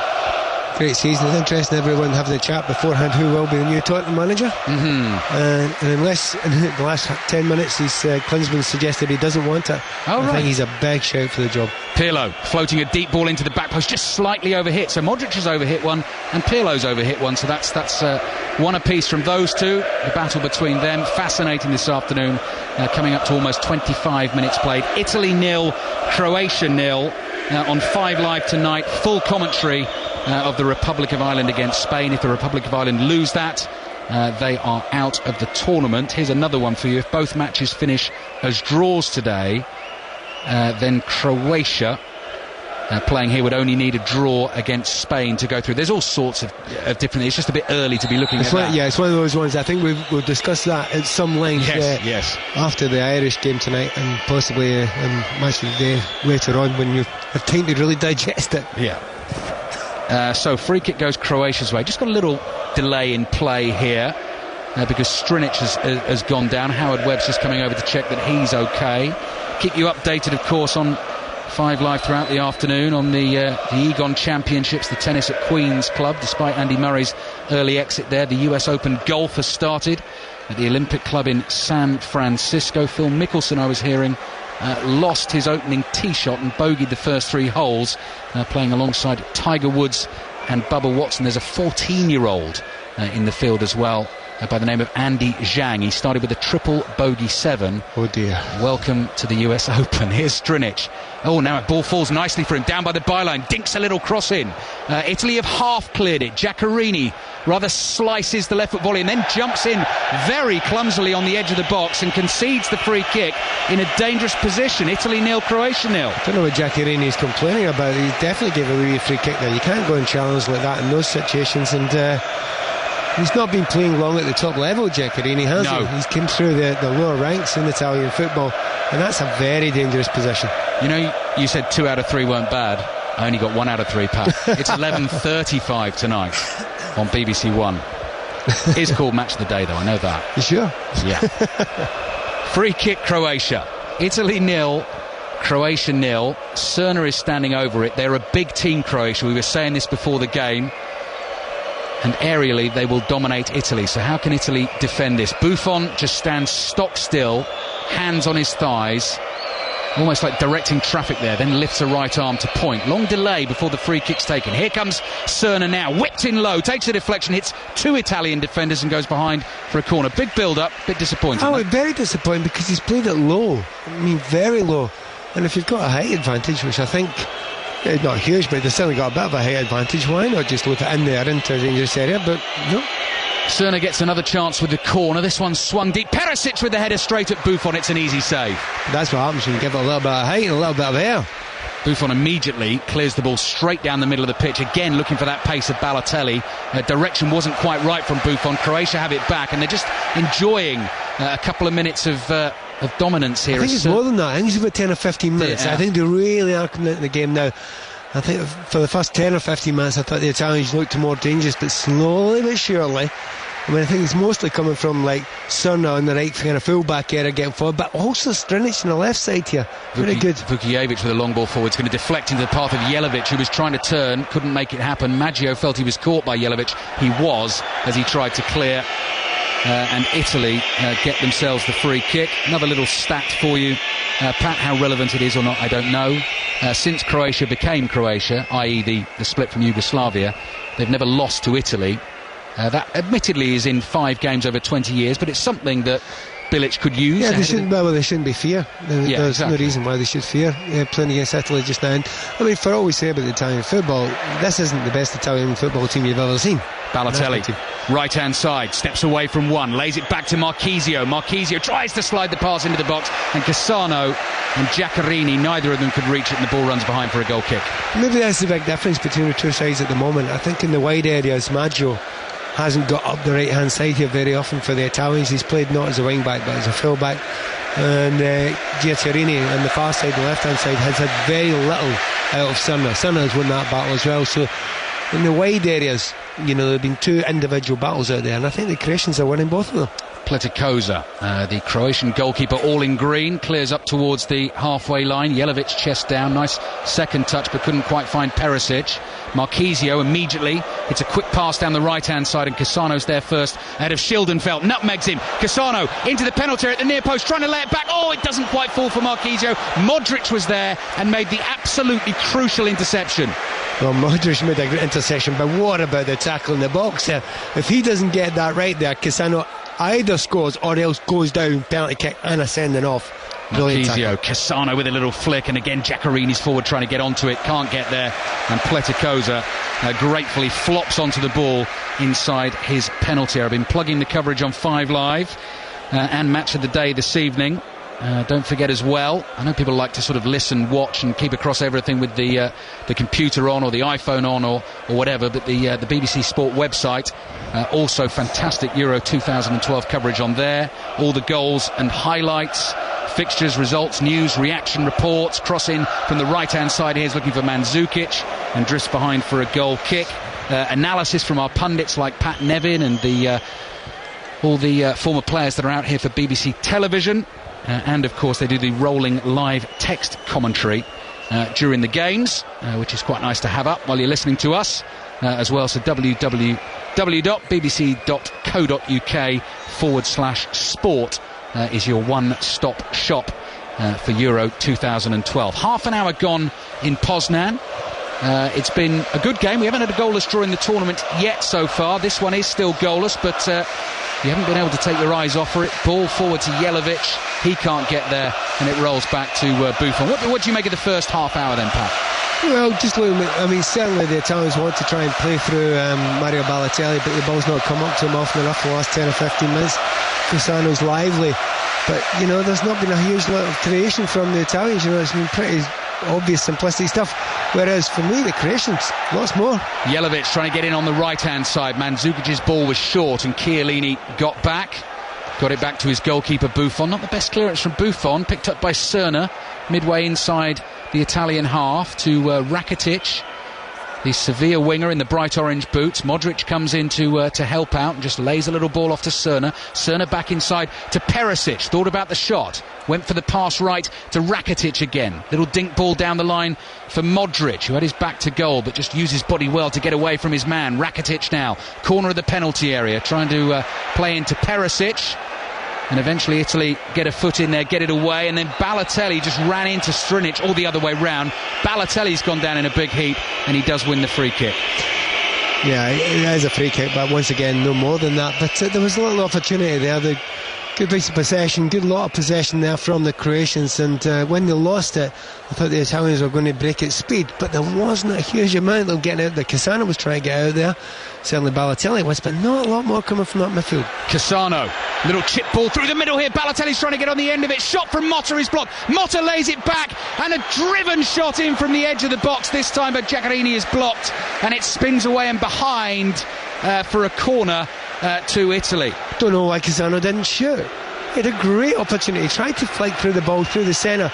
great season. It's interesting, everyone having a chat beforehand who will be the new Tottenham manager. And unless in the last 10 minutes Klinsmann suggested he doesn't want it, I think he's a big shout for the job. Pirlo floating a deep ball into the back post, just slightly overhit. So Modric has overhit one and Pirlo's overhit one, so that's one apiece from those two. The battle between them, fascinating this afternoon, coming up to almost 25 minutes played. Italy 0, Croatia 0 on 5 Live tonight. Full commentary of the Republic of Ireland against Spain. If the Republic of Ireland lose that, they are out of the tournament. Here's another one for you. If both matches finish as draws today, then Croatia playing here would only need a draw against Spain to go through. There's all sorts of different things. It's just a bit early to be looking at that. Yeah, it's one of those ones. I think we'll discuss that at some length after the Irish game tonight, and possibly match of the day later on, when you have time to really digest it. Yeah. So free kick goes Croatia's way. Just got a little delay in play here because Strinic has gone down. Howard Webb's just coming over to check that he's okay. Keep you updated, of course, on 5 Live throughout the afternoon on the Egon Championships, the tennis at Queen's Club. Despite Andy Murray's early exit there, the US Open Golf has started at the Olympic Club in San Francisco. Phil Mickelson, I was hearing, lost his opening tee shot and bogeyed the first 3 holes, playing alongside Tiger Woods and Bubba Watson. There's a 14-year-old in the field as well, by the name of Andy Zhang. He started with a triple bogey 7. Oh dear. Welcome to the US Open. Here's Strinic. Oh, now a ball falls nicely for him, down by the byline, dinks a little cross in. Italy have half cleared it. Giaccherini rather slices the left foot volley and then jumps in very clumsily on the edge of the box and concedes the free kick in a dangerous position. Italy 0, Croatia 0. I don't know what Giaccherini's complaining about. He definitely gave a wee free kick there. You can't go and challenge like that in those situations, and he's not been playing long at the top level, Giaccherini, has he? He's come through the lower ranks in Italian football, and that's a very dangerous position. You know, you said 2 out of 3 weren't bad. I only got 1 out of 3, Pat. It's 11:35 tonight on BBC One. It's called Match of the Day, though, I know that. You sure? Yeah. Free kick Croatia. Italy 0, Croatia 0. Cerner is standing over it. They're a big team, Croatia. We were saying this before the game. And aerially they will dominate Italy. So how can Italy defend this? Buffon just stands stock still, hands on his thighs, almost like directing traffic there, then lifts a right arm to point. Long delay before the free kick's taken. Here comes Cerna now, whipped in low, takes a deflection, hits two Italian defenders and goes behind for a corner. Big build-up, bit disappointing. Oh, very disappointing because he's played it low. I mean, very low. And if you've got a height advantage, which I think, not huge, but they've certainly got a bit of a height advantage, why not just look it in there into a dangerous area? But no. Cerna gets another chance with the corner. This one's swung deep. Perisic with the header straight at Buffon. It's an easy save. That's what happens when you give it a little bit of height and a little bit of air. Buffon immediately clears the ball straight down the middle of the pitch, again looking for that pace of Balotelli. Direction wasn't quite right from Buffon. Croatia have it back, and they're just enjoying a couple of minutes of dominance here. I think it's more than that. I think it's about 10 or 15 minutes. Yeah. I think they really are coming into the game now. I think for the first 10 or 15 minutes I thought the Italians looked more dangerous, but slowly but surely, I mean, I think it's mostly coming from like Cerna on the right kind of full-back area getting forward, but also Strinic on the left side here. Very good. Vukijevic with a long ball forward. It's going to deflect into the path of Jelavic, who was trying to turn, couldn't make it happen. Maggio felt he was caught by Jelavic. He was, as he tried to clear. And Italy get themselves the free kick. Another little stat for you, Pat, how relevant it is or not, I don't know. Since Croatia became Croatia, i.e. the split from Yugoslavia, they've never lost to Italy. That admittedly is in 5 games over 20 years, but it's something that Bilic could use. Yeah, they shouldn't be fear. There's exactly. no reason why they should fear playing against Italy just now. And, I mean, for all we say about the Italian football, this isn't the best Italian football team you've ever seen. Balotelli, right-hand side, steps away from one, lays it back to Marchisio. Marchisio tries to slide the pass into the box, and Cassano and Giaccherini, neither of them could reach it, and the ball runs behind for a goal kick. Maybe that's the big difference between the two sides at the moment. I think in the wide areas, Maggio hasn't got up the right-hand side here very often for the Italians. He's played not as a wing-back, but as a full-back. And Giaccherini on the far side, the left-hand side, has had very little out of Cerna. Cerna has won that battle as well. So in the wide areas, you know, there have been 2 individual battles out there, and I think the Croatians are winning both of them. Pleticosa, the Croatian goalkeeper, all in green, clears up towards the halfway line. Jelavic chest down, nice second touch, but couldn't quite find Perisic. Marchisio immediately, it's a quick pass down the right-hand side, and Cassano's there first ahead of Schildenfeld, nutmegs him. Cassano into the penalty area at the near post, trying to lay it back. Oh, it doesn't quite fall for Marchisio. Modric was there and made the absolutely crucial interception. Well, Modric made a great interception, but what about the tackle in the box there? If he doesn't get that right there, Cassano either scores or else goes down, penalty kick and a sending off. Marchisio, Cassano with a little flick, and again Giaccherini's forward trying to get onto it, can't get there, and Pleticosa gratefully flops onto the ball inside his penalty area. I've been plugging the coverage on 5 Live and Match of the Day this evening. Don't forget as well, I know people like to sort of listen, watch and keep across everything with the computer on or the iPhone on or whatever, but the BBC Sport website, also fantastic Euro 2012 coverage on there, all the goals and highlights, fixtures, results, news, reaction reports. Cross in from the right hand side here is looking for Mandzukic and drifts behind for a goal kick. Analysis from our pundits like Pat Nevin and all the former players that are out here for BBC television. And of course they do the rolling live text commentary during the games, which is quite nice to have up while you're listening to us as well. So www.bbc.co.uk/sport is your one-stop shop for Euro 2012. Half an hour gone in Poznan. It's been a good game. We haven't had a goalless draw in the tournament yet so far. This one is still goalless, but you haven't been able to take your eyes off it. Ball forward to Jelavic. He can't get there, and it rolls back to Buffon. What do you make of the first half hour then, Pat? Well, just looking at, I mean, certainly the Italians want to try and play through Mario Balotelli, but the ball's not come up to him often enough for the last 10 or 15 minutes. Cassano's lively, but, you know, there's not been a huge lot of creation from the Italians. You know, it's been pretty obvious, simplistic stuff. Whereas for me, the Croatians, lots more. Jelavic trying to get in on the right-hand side. Mandzukic's ball was short, and Chiellini got back. Got it back to his goalkeeper Buffon. Not the best clearance from Buffon. Picked up by Cerna midway inside the Italian half to Rakitic, the Sevilla winger in the bright orange boots. Modric comes in to help out and just lays a little ball off to Cerna. Cerna back inside to Perisic. Thought about the shot. Went for the pass right to Rakitic again. Little dink ball down the line for Modric, who had his back to goal but just used his body well to get away from his man. Rakitic now, corner of the penalty area, trying to play into Perisic. And eventually Italy get a foot in there, get it away, and then Balotelli just ran into Strinic all the other way round. Balotelli's gone down in a big heap, and he does win the free kick. Yeah, it is a free kick, but once again, no more than that. But there was a little opportunity there. The good piece of possession, good lot of possession there from the Croatians, and when they lost it, I thought the Italians were going to break its speed, but there wasn't a huge amount of getting out there. Cassano was trying to get out there, certainly Balotelli was, but not a lot more coming from that midfield. Cassano, little chip ball through the middle here. Balotelli's trying to get on the end of it. Shot from Motta is blocked. Motta lays it back, and a driven shot in from the edge of the box this time, but Giaccherini is blocked, and it spins away and behind for a corner to Italy. Don't know why Cassano didn't shoot. He had a great opportunity. He tried to flick through the ball through the centre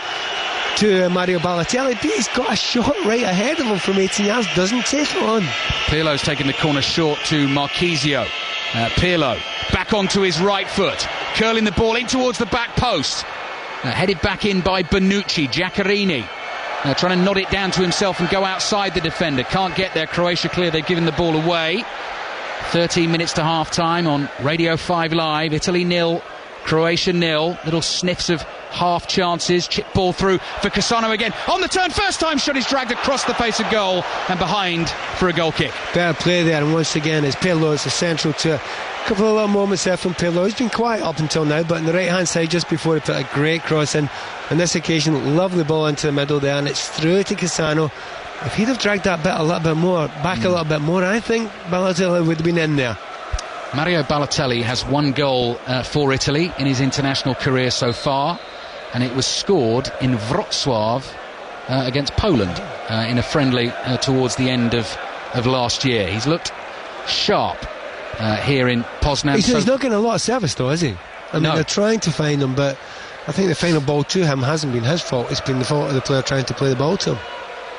to Mario Balotelli, but he's got a shot right ahead of him from 18 yards, doesn't take it on. Pirlo's taking the corner short to Marchisio. Pirlo back onto his right foot, curling the ball in towards the back post. Headed back in by Bonucci. Giaccherini trying to nod it down to himself and go outside the defender. Can't get there. Croatia clear. They've given the ball away. 13 minutes to half time on Radio 5 Live. Italy 0, Croatia 0. Little sniffs of half chances. Chip ball through for Cassano again. On the turn, first time shot is dragged across the face of goal and behind for a goal kick. Better play there, and once again it's Pirlo. It's essential to a couple of little moments there from Pirlo. He's been quiet up until now, but on the right hand side just before he put a great cross in. On this occasion, lovely ball into the middle there, and it's through to Cassano. If he'd have dragged that bit a little bit more, back a little bit more, I think Balotelli would have been in there. Mario Balotelli has one goal for Italy in his international career so far, and it was scored in Wrocław against Poland in a friendly towards the end of last year. He's looked sharp here in Poznan. He's not getting a lot of service though, is he? I mean, they're trying to find him, but I think the final ball to him hasn't been his fault. It's been the fault of the player trying to play the ball to him.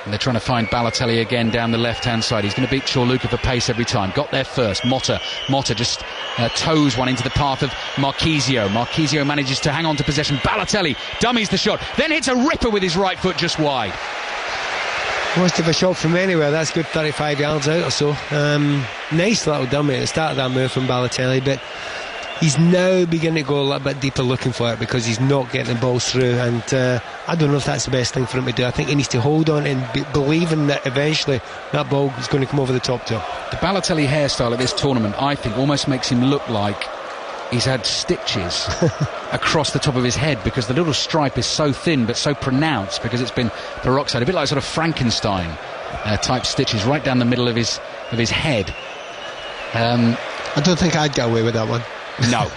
And they're trying to find Balotelli again down the left-hand side. He's going to beat Ciurluca for pace every time. Got there first. Motta just toes one into the path of Marchisio. Marchisio manages to hang on to possession. Balotelli dummies the shot, then hits a ripper with his right foot just wide. Most of a shot from anywhere. That's good, 35 yards out or so. Nice little dummy at the start of that move from Balotelli, but he's now beginning to go a little bit deeper looking for it because he's not getting the balls through, and I don't know if that's the best thing for him to do. I think he needs to hold on and believing that eventually that ball is going to come over the top to him. The Balotelli hairstyle at this tournament, I think, almost makes him look like he's had stitches across the top of his head, because the little stripe is so thin but so pronounced because it's been peroxide, a bit like sort of Frankenstein type stitches right down the middle of his head. I don't think I'd get away with that one. No.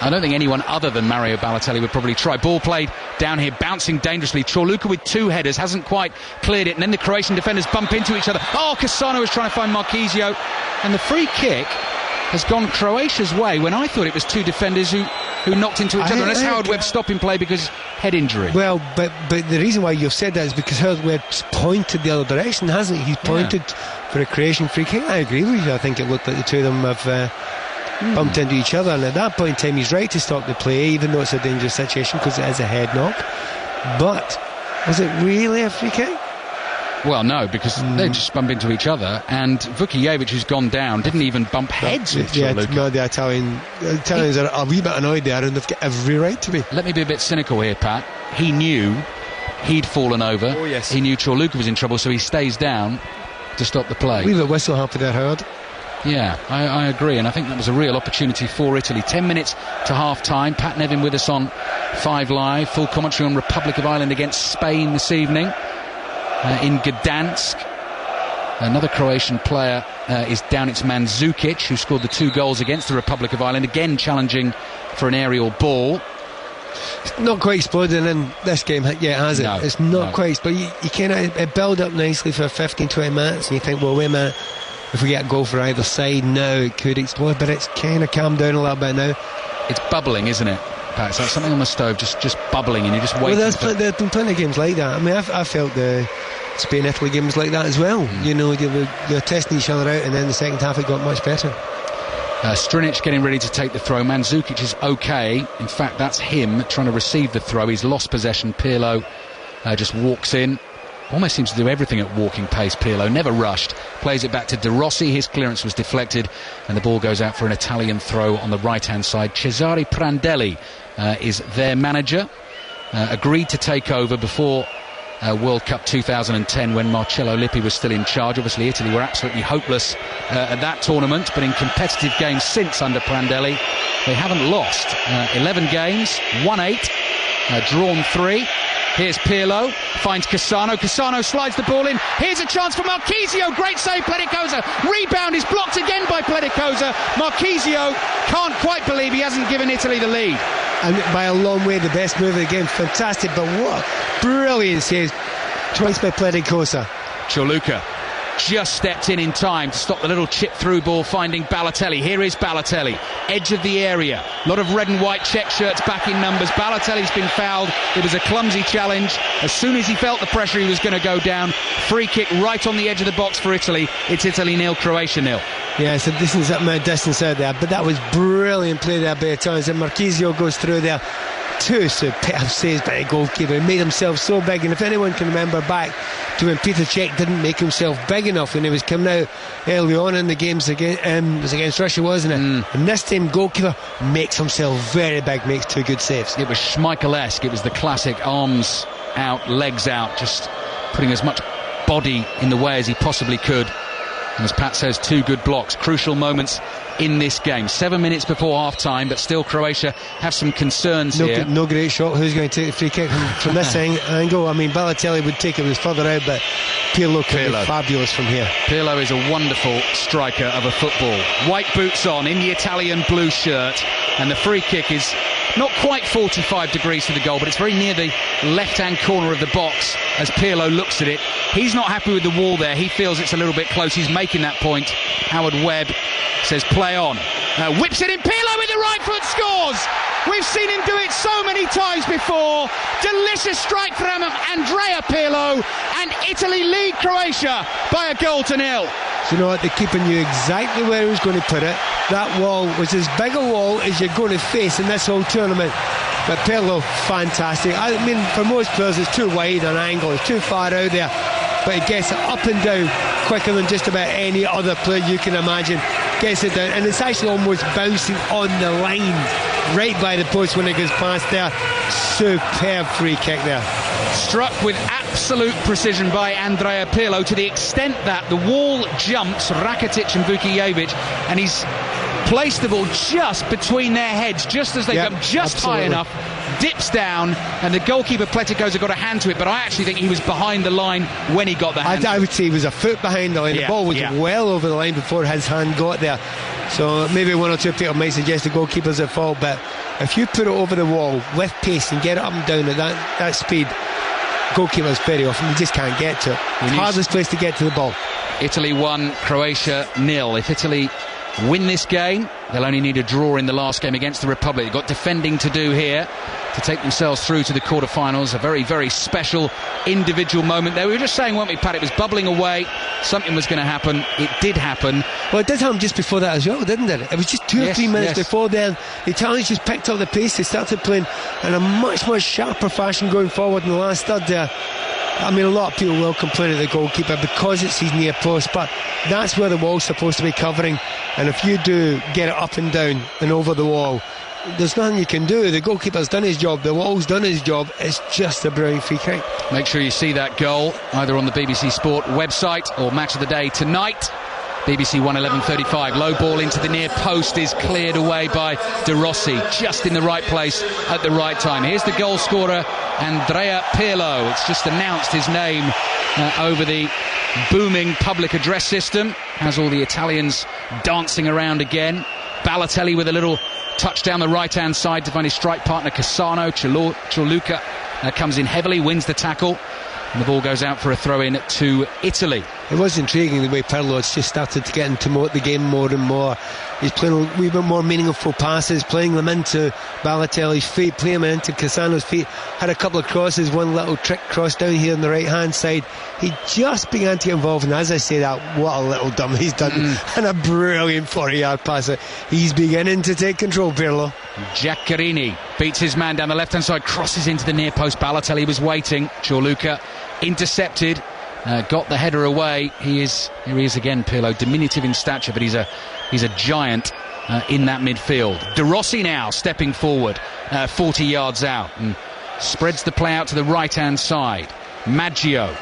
I don't think anyone other than Mario Balotelli would probably try. Ball played down here, bouncing dangerously. Ciurluca with two headers, hasn't quite cleared it, and then the Croatian defenders bump into each other. Oh, Cassano is trying to find Marchisio, and the free kick has gone Croatia's way when I thought it was two defenders who knocked into each other, unless Howard Webb's stopping play because head injury. Well, but the reason why you've said that is because Howard Webb's pointed the other direction, hasn't he? He's pointed for a Croatian free kick. I agree with you. I think it looked like the two of them have bumped into each other, and at that point in time he's right to stop the play, even though it's a dangerous situation because it is a head knock. But was it really a free kick? Well, no, because they just bump into each other, and Vukijevic, who's gone down, didn't even bump heads with Ciurluca. No, the Italians are a wee bit annoyed there, and they've got every right to be. Let me be a bit cynical here, Pat. He knew he'd fallen over. Oh, yes. He knew Ciurluca was in trouble, so he stays down to stop the play. Leave a whistle happy there, Howard. Yeah, I agree, and I think that was a real opportunity for Italy. 10 minutes to half-time. Pat Nevin with us on 5 Live. Full commentary on Republic of Ireland against Spain this evening in Gdansk. Another Croatian player is down. It's Mandzukic, who scored the 2 goals against the Republic of Ireland, again challenging for an aerial ball. It's not quite exploded in this game yet, has it? No, it's not quite, but you kind of build up nicely for 15-20 minutes, and you think, well, wait a minute, if we get a goal for either side now, it could explode, but it's kind of calmed down a little bit now. It's bubbling, isn't it, Pat? It's like something on the stove just bubbling, and you're just waiting. Well, there's been plenty of games like that. I mean, I felt the Spain-Italy game was like that as well. You know, they're testing each other out, and then the second half it got much better. Strinic getting ready to take the throw. Mandzukic is okay. In fact, that's him trying to receive the throw. He's lost possession. Pirlo just walks in. almost seems to do everything at walking pace. Pirlo never rushed, plays it back to De Rossi. His clearance was deflected, and the ball goes out for an Italian throw on the right-hand side. Cesare Prandelli is their manager, agreed to take over before World Cup 2010 when Marcello Lippi was still in charge. Obviously Italy were absolutely hopeless at that tournament, but in competitive games since under Prandelli they haven't lost. 11 games, won 8, drawn 3. Here's Pirlo, finds Cassano. Cassano slides the ball in. Here's a chance for Marchisio. Great save, Pleticosa. Rebound is blocked again by Pleticosa. Marchisio can't quite believe he hasn't given Italy the lead. And by a long way, the best move of the game. Fantastic, but what brilliant save. Twice by Pleticosa. Cioluca just stepped in time to stop the little chip through ball, finding Balotelli. Here is Balotelli, edge of the area. A lot of red and white check shirts back in numbers. Balotelli's been fouled. It was a clumsy challenge. As soon as he felt the pressure, he was going to go down. Free kick right on the edge of the box for Italy. It's Italy 0, Croatia 0. Yeah, it's a distance out there, but that was brilliant play there by Italians. And Marchisio goes through there. 2 superb saves by the goalkeeper. He made himself so big, and if anyone can remember back to when Peter Cech didn't make himself big enough when he was coming out early on in the games was against Russia, wasn't it? And this time goalkeeper makes himself very big, makes 2 good saves. It was Schmeichel-esque. It was the classic arms out, legs out, just putting as much body in the way as he possibly could. And as Pat says, 2 good blocks, crucial moments in this game. 7 minutes before half-time, but still Croatia have some concerns here. No great shot. Who's going to take the free kick from this angle? I mean, Balotelli would take it was further out, but Pirlo can be fabulous from here. Pirlo is a wonderful striker of a football. White boots on, in the Italian blue shirt, and the free kick is not quite 45 degrees to the goal, but it's very near the left-hand corner of the box as Pirlo looks at it. He's not happy with the wall there. He feels it's a little bit close. He's making that point. Howard Webb says play on. Whips it in. Pirlo with the right foot scores. We've seen him do it so many times before. Delicious strike from Andrea Pirlo, and Italy lead Croatia by a goal to 0. So you know what, the keeper knew exactly where he was going to put it. That wall was as big a wall as you're going to face in this whole tournament. But Pirlo, fantastic. I mean, for most players it's too wide an angle, it's too far out there, but he gets it up and down quicker than just about any other player you can imagine. Gets it down, and it's actually almost bouncing on the line right by the post when it goes past there. Superb free kick there. Struck with absolute precision by Andrea Pirlo, to the extent that the wall jumps Rakitic and Vukijevic, and he's placed the ball just between their heads, just as they come just high enough, dips down, and the goalkeeper Pleticosa got a hand to it, but I actually think he was behind the line when he got the hand. I would say he was a foot behind the line. The ball was well over the line before his hand got there. So maybe one or two people might suggest the goalkeeper's at fault, but if you put it over the wall with pace and get it up and down at that speed, goalkeepers very often you just can't get to it. It's the hardest place to get to the ball. Italy 1, Croatia 0. If Italy win this game, they'll only need a draw in the last game against the Republic. They've got defending to do here to take themselves through to the quarterfinals. A very, very special individual moment there. We were just saying, weren't we, Pat, it was bubbling away. Something was going to happen. It did happen. Well, it did happen just before that as well, didn't it? It was just 2 or 3 minutes before then. The Italians just picked up the pace. They started playing in a much, much sharper fashion going forward in the last third there. I mean, a lot of people will complain at the goalkeeper because it's his near post, but that's where the wall's supposed to be covering, and if you do get it up and down and over the wall, there's nothing you can do. The goalkeeper's done his job, the wall's done his job. It's just a brilliant free kick. Make sure you see that goal either on the BBC Sport website or Match of the Day tonight. BBC 1:11:35. Low ball into the near post is cleared away by De Rossi, just in the right place at the right time. Here's the goal scorer, Andrea Pirlo. It's just announced his name over the booming public address system. Has all the Italians dancing around again. Balotelli with a little touch down the right-hand side to find his strike partner Cassano. Cioluca comes in heavily, wins the tackle, and the ball goes out for a throw-in to Italy. It was intriguing the way Pirlo has just started to get into the game more and more. He's playing a wee bit more meaningful passes, playing them into Balotelli's feet, playing them into Cassano's feet. Had a couple of crosses, one little trick cross down here on the right-hand side. He just began to get involved, and as I say that, what a little dummy he's done. And a brilliant 40-yard passer. He's beginning to take control, Pirlo. Giaccherini beats his man down the left-hand side, crosses into the near post. Balotelli was waiting. Cioluca intercepted, got the header away. Here he is again, Pirlo, diminutive in stature, but he's a giant in that midfield. De Rossi now stepping forward, 40 yards out, and spreads the play out to the right-hand side. Maggio,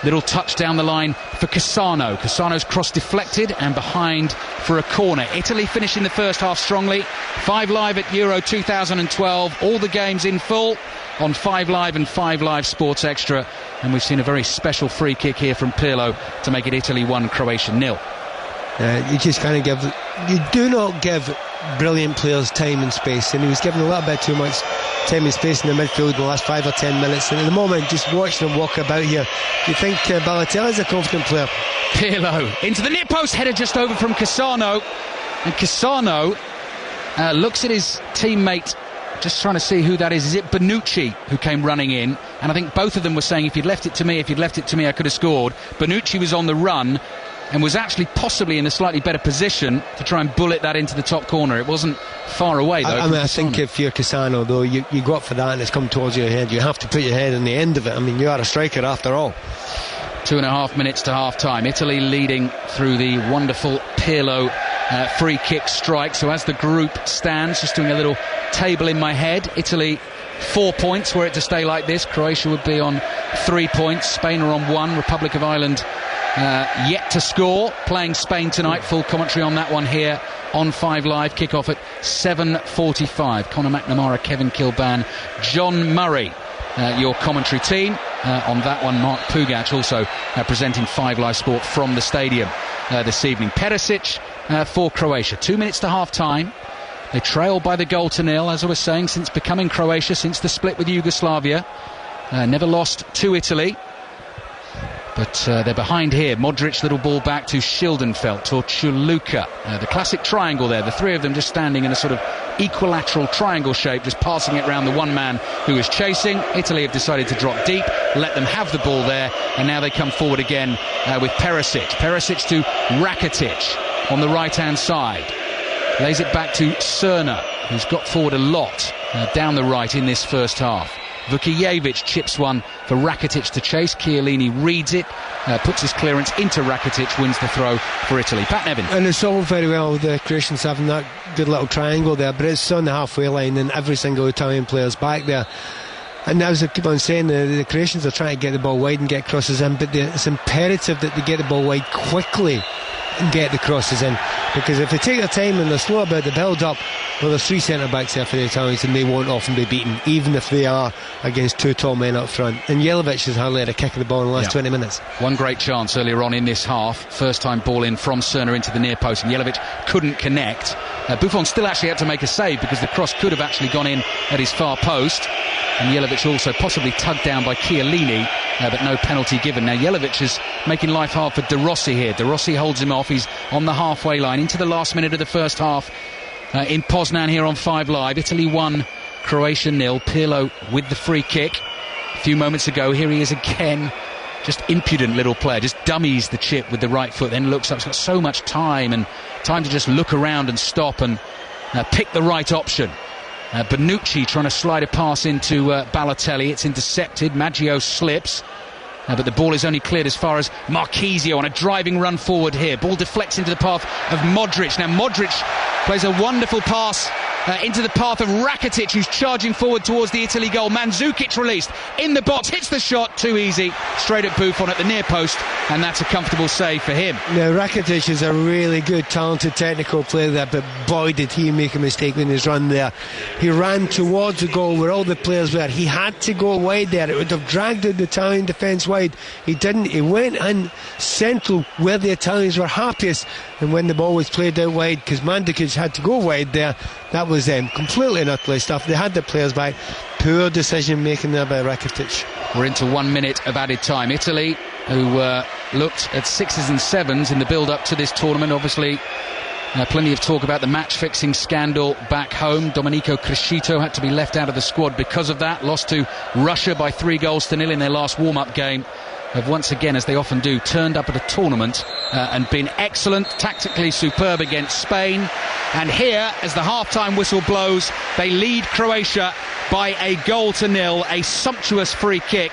little touch down the line for Cassano. Cassano's cross deflected and behind for a corner. Italy finishing the first half strongly. 5 Live at Euro 2012. All the games in full on 5 Live and 5 Live Sports Extra. And we've seen a very special free kick here from Pirlo to make it Italy 1, Croatia 0. You do not give brilliant players time and space, and he was given a little bit too much time and space in the midfield in the last 5 or 10 minutes, and at the moment, just watching him walk about here, you think Balotelli's a confident player. Pirlo into the near post, header just over from Cassano, and Cassano looks at his teammate, just trying to see who that is. Is it Bonucci who came running in? And I think both of them were saying, if you'd left it to me, I could have scored. Bonucci was on the run and was actually possibly in a slightly better position to try and bullet that into the top corner. It wased far away, though. I think if you're Cassano, though, you go up for that and it's come towards your head, you have to put your head in the end of it. I mean, you are a striker after all. 2.5 minutes to half-time. Italy leading through the wonderful Pirlo free kick strike. So as the group stands, just doing a little table in my head, Italy 4 points were it to stay like this. Croatia would be on 3 points. Spain are on 1. Republic of Ireland yet to score. Playing Spain tonight. Full commentary on that one here on 5 Live. Kick-off at 7:45. Conor McNamara, Kevin Kilban, John Murray, your commentary team. On that one, Mark Pugac also presenting 5 Live Sport from the stadium this evening. Perisic for Croatia. 2 minutes to half-time. They trail by the goal to nil, as I was saying, since becoming Croatia, since the split with Yugoslavia. Never lost to Italy. But they're behind here. Modric, little ball back to Schildenfeld or Chuluka. The classic triangle there. The three of them just standing in a sort of equilateral triangle shape, just passing it around the one man who is chasing. Italy have decided to drop deep, let them have the ball there, and now they come forward again with Perisic. Perisic to Rakitic on the right-hand side. Lays it back to Cerna, who's got forward a lot down the right in this first half. Vukijevic chips one for Rakitic to chase. Chiellini reads it, puts his clearance into Rakitic, wins the throw for Italy. Pat Nevin. And it's all very well the Croatians having that good little triangle there, but it's on the halfway line and every single Italian player's back there. And as I keep on saying, the Croatians are trying to get the ball wide and get crosses in, but it's imperative that they get the ball wide quickly and get the crosses in, because if they take their time and they're slow about the build up, well, there's 3 centre backs there for the Italians and they won't often be beaten, even if they are against 2 tall men up front. And Jelavic has hardly had a kick of the ball in the last 20 minutes. One great chance earlier on in this half, first time ball in from Cerna into the near post, and Jelavic couldn't connect. Buffon still actually had to make a save because the cross could have actually gone in at his far post, and Jelavic also possibly tugged down by Chiellini, but no penalty given. Now Jelavic is making life hard for De Rossi here. De Rossi holds him off. He's on the halfway line into the last minute of the first half in Poznan here on 5 Live. Italy 1, Croatia 0. Pirlo with the free kick a few moments ago. Here he is again, just impudent little player, just dummies the chip with the right foot, then looks up. He's got so much time to just look around and stop and pick the right option. Bonucci trying to slide a pass into Balotelli. It's intercepted. Maggio slips. But the ball is only cleared as far as Marchisio on a driving run forward here. Ball deflects into the path of Modric. Now Modric plays a wonderful pass into the path of Rakitic, who's charging forward towards the Italy goal. Mandzukic released in the box, hits the shot, too easy, straight at Buffon at the near post, and that's a comfortable save for him. Now Rakitic is a really good, talented, technical player there, but boy did he make a mistake in his run there. He ran towards the goal where all the players were. He had to go wide there. It would have dragged the Italian defence wide. He didn't. He went in central where the Italians were happiest, and when the ball was played out wide, because Mandzukic had to go wide there, that was completely and utterly stuffed. They had the players back. Poor decision making there by Rakitic. We're into 1 minute of added time. Italy, who looked at 6s and 7s in the build up to this tournament, obviously plenty of talk about the match fixing scandal back home. Domenico Crescito had to be left out of the squad because of that. Lost to Russia by 3-0 in their last warm up game. Have once again, as they often do, turned up at a tournament and been excellent, tactically superb against Spain. And here, as the half-time whistle blows, they lead Croatia by 1-0. A sumptuous free kick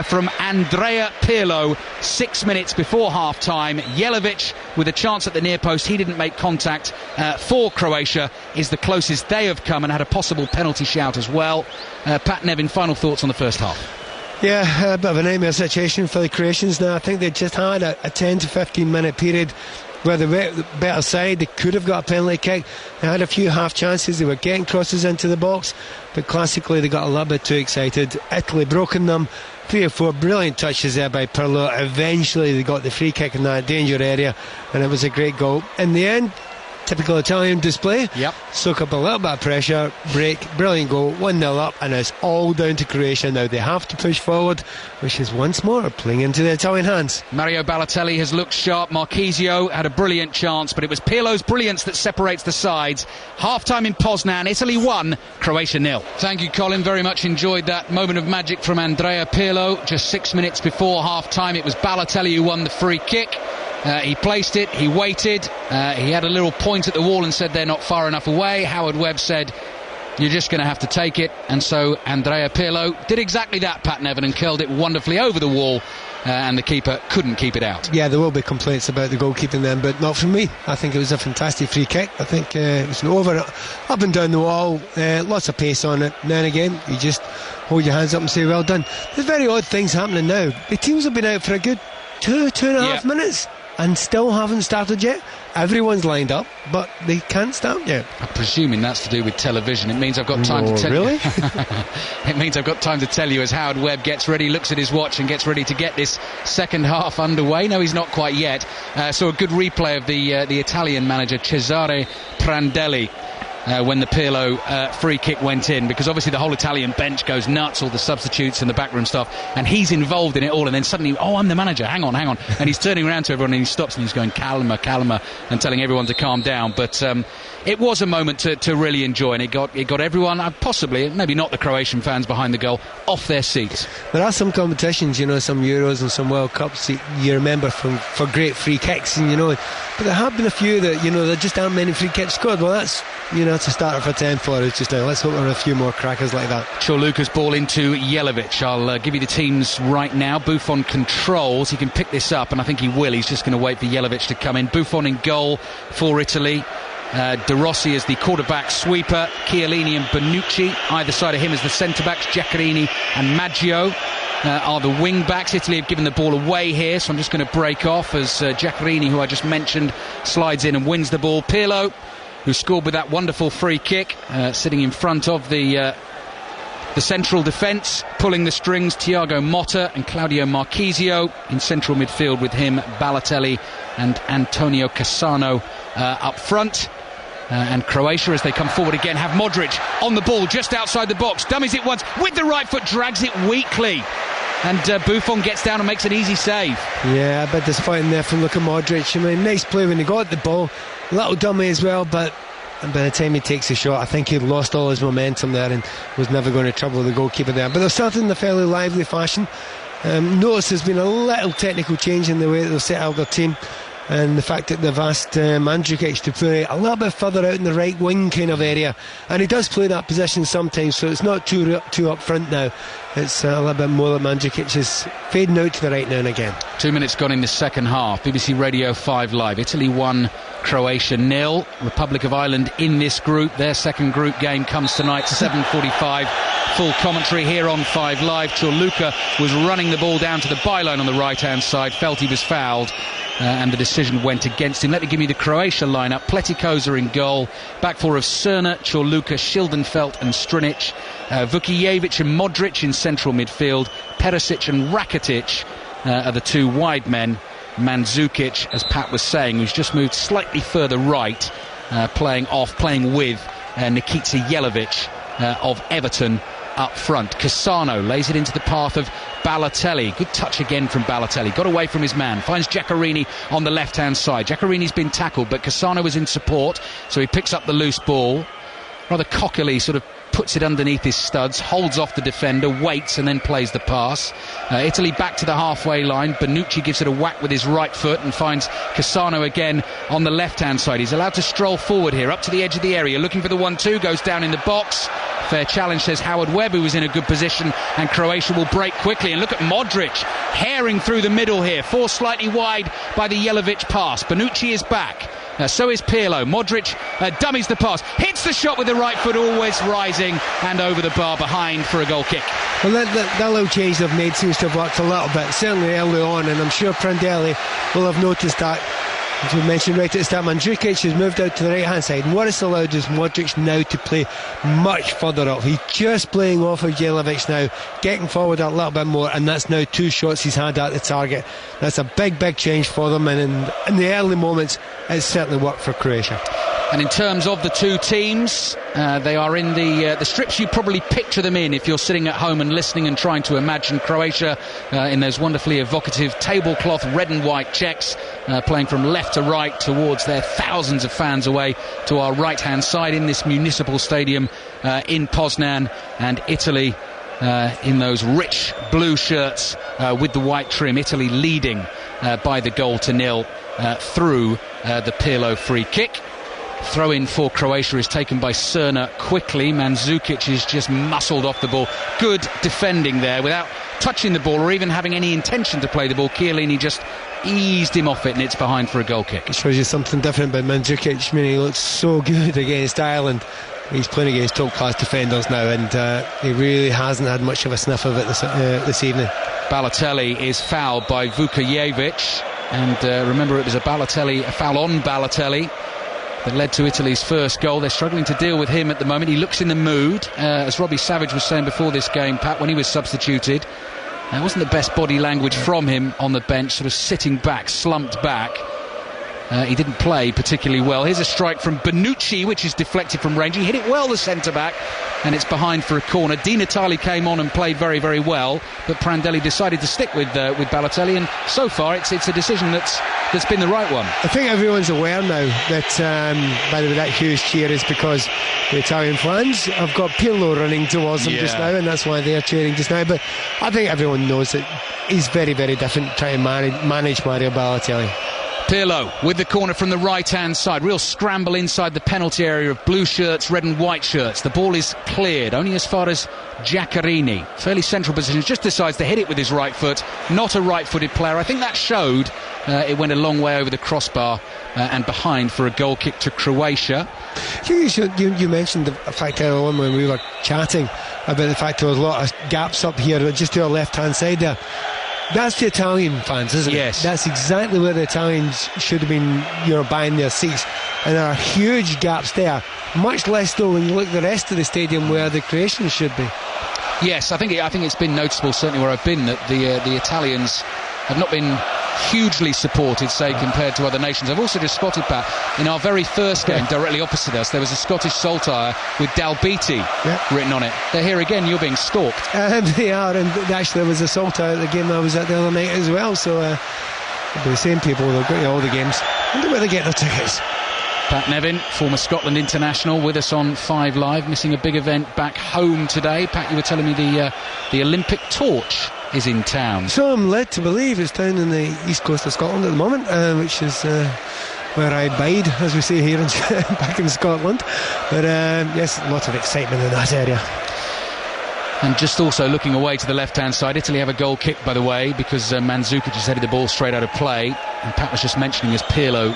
from Andrea Pirlo 6 minutes before half-time. Jelavic with a chance at the near post. He didn't make contact for Croatia. Is the closest they have come, and had a possible penalty shout as well. Pat Nevin, final thoughts on the first half? Yeah, a bit of a nightmare situation for the Croatians now. I think they just had a 10 to 15 minute period where they were the better side. They could have got a penalty kick. They had a few half chances. They were getting crosses into the box, but classically they got a little bit too excited. Italy broken them. 3 or 4 brilliant touches there by Pirlo. Eventually they got the free kick in that danger area, and it was a great goal. In the end, typical Italian display. Yep. Soak up a little bit of pressure, break, brilliant goal, 1-0 up, and it's all down to Croatia now. They have to push forward, which is once more playing into the Italian hands. Mario Balotelli has looked sharp. Marchisio had a brilliant chance, but it was Pirlo's brilliance that separates the sides. Half-time in Poznan, Italy 1, Croatia 0. Thank you, Colin. Very much enjoyed that moment of magic from Andrea Pirlo. Just 6 minutes before half-time, it was Balotelli who won the free kick. He placed it, he waited, he had a little point at the wall and said they're not far enough away. Howard Webb said, you're just going to have to take it, and so Andrea Pirlo did exactly that, Pat Nevin, and curled it wonderfully over the wall, and the keeper couldn't keep it out. Yeah, there will be complaints about the goalkeeping then, but not from me. I think it was a fantastic free kick. I think it was an over, up and down the wall, lots of pace on it. Now and again, you just hold your hands up and say well done. There's very odd things happening now. The teams have been out for a good two and a half minutes and still haven't started yet. Everyone's lined up, but they can't start yet. I'm presuming that's to do with television. It means I've got time to tell you. It means I've got time to tell you as Howard Webb gets ready, looks at his watch and gets ready to get this second half underway. No, he's not quite yet. So a good replay of the Italian manager Cesare Prandelli when the Pirlo free kick went in, because obviously the whole Italian bench goes nuts, all the substitutes and the backroom stuff, and he's involved in it all, and then suddenly, I'm the manager, hang on, and he's turning around to everyone and he stops and he's going calma, and telling everyone to calm down. But it was a moment to really enjoy, and it got everyone, possibly, maybe not the Croatian fans behind the goal, off their seats. There are some competitions, some Euros and some World Cups you remember for great free kicks, and but there have been a few that there just aren't many free kicks scored. Well, that's it's a starter for 10 for us just now. Let's hope there are a few more crackers like that. Chorluka's ball into Jelavic. I'll give you the teams right now. Buffon controls. He can pick this up, and I think he will. He's just going to wait for Jelavic to come in. Buffon in goal for Italy. De Rossi as the quarterback sweeper. Chiellini and Bonucci either side of him as the centre-backs. Giaccherini and Maggio are the wing-backs. Italy have given the ball away here, so I'm just going to break off as Giaccherini, who I just mentioned, slides in and wins the ball. Pirlo, who scored with that wonderful free kick, sitting in front of the central defence, pulling the strings. Thiago Motta and Claudio Marchisio in central midfield with him, Balotelli and Antonio Cassano up front. And Croatia, as they come forward again, have Modric on the ball just outside the box, dummies it once with the right foot, drags it weakly, and Buffon gets down and makes an easy save. Yeah, a bit disappointing there from Luka Modric. Nice play when he got the ball, a little dummy as well, but by the time he takes a shot, I think he'd lost all his momentum there and was never going to trouble the goalkeeper there. But they've started in a fairly lively fashion. Notice there's been a little technical change in the way that they've set out their team, and the fact that they've asked Mandzukic to play a little bit further out in the right wing kind of area, and he does play that position sometimes, so it's not too up front now. It's a little bit more that Mandzukic is fading out to the right now and again. 2 minutes gone in the second half. BBC Radio 5 Live. Italy 1, Croatia 0. Republic of Ireland in this group. Their second group game comes tonight, 7:45. Full commentary here on 5 Live. Chorluka was running the ball down to the byline on the right-hand side, felt he was fouled, and the decision went against him. Let me give you the Croatia lineup. Pleticozza in goal. Back four of Cerna, Chorluka, Schildenfeld and Strinic. Vukijevic and Modric in central midfield. Perisic and Rakitic are the two wide men. Mandzukic, as Pat was saying, who's just moved slightly further right, playing with Nikita Jelavic of Everton up front. Cassano lays it into the path of Balotelli. Good touch again from Balotelli. Got away from his man. Finds Giaccherini on the left-hand side. Giaccherini's been tackled, but Cassano was in support, so he picks up the loose ball. Rather cockily sort of puts it underneath his studs, holds off the defender, waits and then plays the pass. Italy back to the halfway line. Bonucci gives it a whack with his right foot and finds Cassano again on the left-hand side. He's allowed to stroll forward here, up to the edge of the area, looking for the 1-2, goes down in the box. Fair challenge, says Howard Webb, who was in a good position and Croatia will break quickly. And look at Modric herring through the middle here, forced slightly wide by the Jelavic pass. Bonucci is back. So is Pirlo. Modric dummies the pass, hits the shot with the right foot, always rising and over the bar behind for a goal kick. Well, that little change they've made seems to have worked a little bit, certainly early on, and I'm sure Prandelli will have noticed that. As we mentioned right at the start, Mandzukic has moved out to the right hand side, and what it's allowed is Modric now to play much further up. He's just playing off of Jelavic now, getting forward a little bit more, and that's now 2 shots he's had at the target. That's a big change for them, and in the early moments it's certainly worked for Croatia. And in terms of the two teams, they are in the strips you probably picture them in if you're sitting at home and listening and trying to imagine Croatia in those wonderfully evocative tablecloth red and white checks, playing from left to right towards their thousands of fans away to our right-hand side in this municipal stadium in Poznan, and Italy in those rich blue shirts with the white trim. Italy leading by the goal to nil through the Pirlo free kick. Throw in for Croatia is taken by Cerna quickly. Mandzukic is just muscled off the ball. Good defending there without touching the ball or even having any intention to play the ball. Chiellini just eased him off it, and it's behind for a goal kick. It shows you something different about Mandzukic. I mean, he looks so good against Ireland. He's playing against top class defenders now, and he really hasn't had much of a sniff of it this evening. Balotelli is fouled by Vukojevic, and remember, it was a foul on Balotelli that led to Italy's first goal. They're struggling to deal with him at the moment. He looks in the mood, as Robbie Savage was saying before this game, Pat, when he was substituted. It wasn't the best body language from him on the bench, sort of sitting back, slumped back. He didn't play particularly well. Here's a strike from Bonucci, which is deflected from range. He hit it well, the centre-back, and it's behind for a corner. Di Natale came on and played very, very well, but Prandelli decided to stick with Balotelli, and so far it's a decision that's been the right one. I think everyone's aware now that, by the way, that huge cheer is because the Italian fans have got Pirlo running towards them just now, and that's why they're cheering just now. But I think everyone knows that he's very, very different trying to manage Mario Balotelli. Pirlo with the corner from the right-hand side. Real scramble inside the penalty area of blue shirts, red and white shirts. The ball is cleared, only as far as Giaccherini. Fairly central position, just decides to hit it with his right foot. Not a right-footed player. I think that showed. It went a long way over the crossbar and behind for a goal kick to Croatia. You mentioned the fact earlier on when we were chatting about the fact there was a lot of gaps up here, just to our left-hand side there. That's the Italian fans, isn't it? Yes. That's exactly where the Italians should have been, buying their seats. And there are huge gaps there. Much less though when you look at the rest of the stadium where the Croatians should be. Yes, I think it's been noticeable, certainly where I've been, that the Italians have not been hugely supported, say, compared to other nations. I've also just spotted, Pat, in our very first game, directly opposite us, there was a Scottish saltire with Dalbeattie written on it. They're here again, you're being stalked. They are, and actually there was a saltire at the game I was at the other night as well, so the same people, they'll go to all the games. I wonder where they get their tickets. Pat Nevin, former Scotland international, with us on 5 Live, missing a big event back home today. Pat, you were telling me the Olympic torch is in town. So I'm led to believe it's down in the east coast of Scotland at the moment, which is where I bide, as we say here back in Scotland. But yes, lots of excitement in that area. And just also looking away to the left-hand side, Italy have a goal kick, by the way, because Mandzukic just headed the ball straight out of play. And Pat was just mentioning as Pirlo,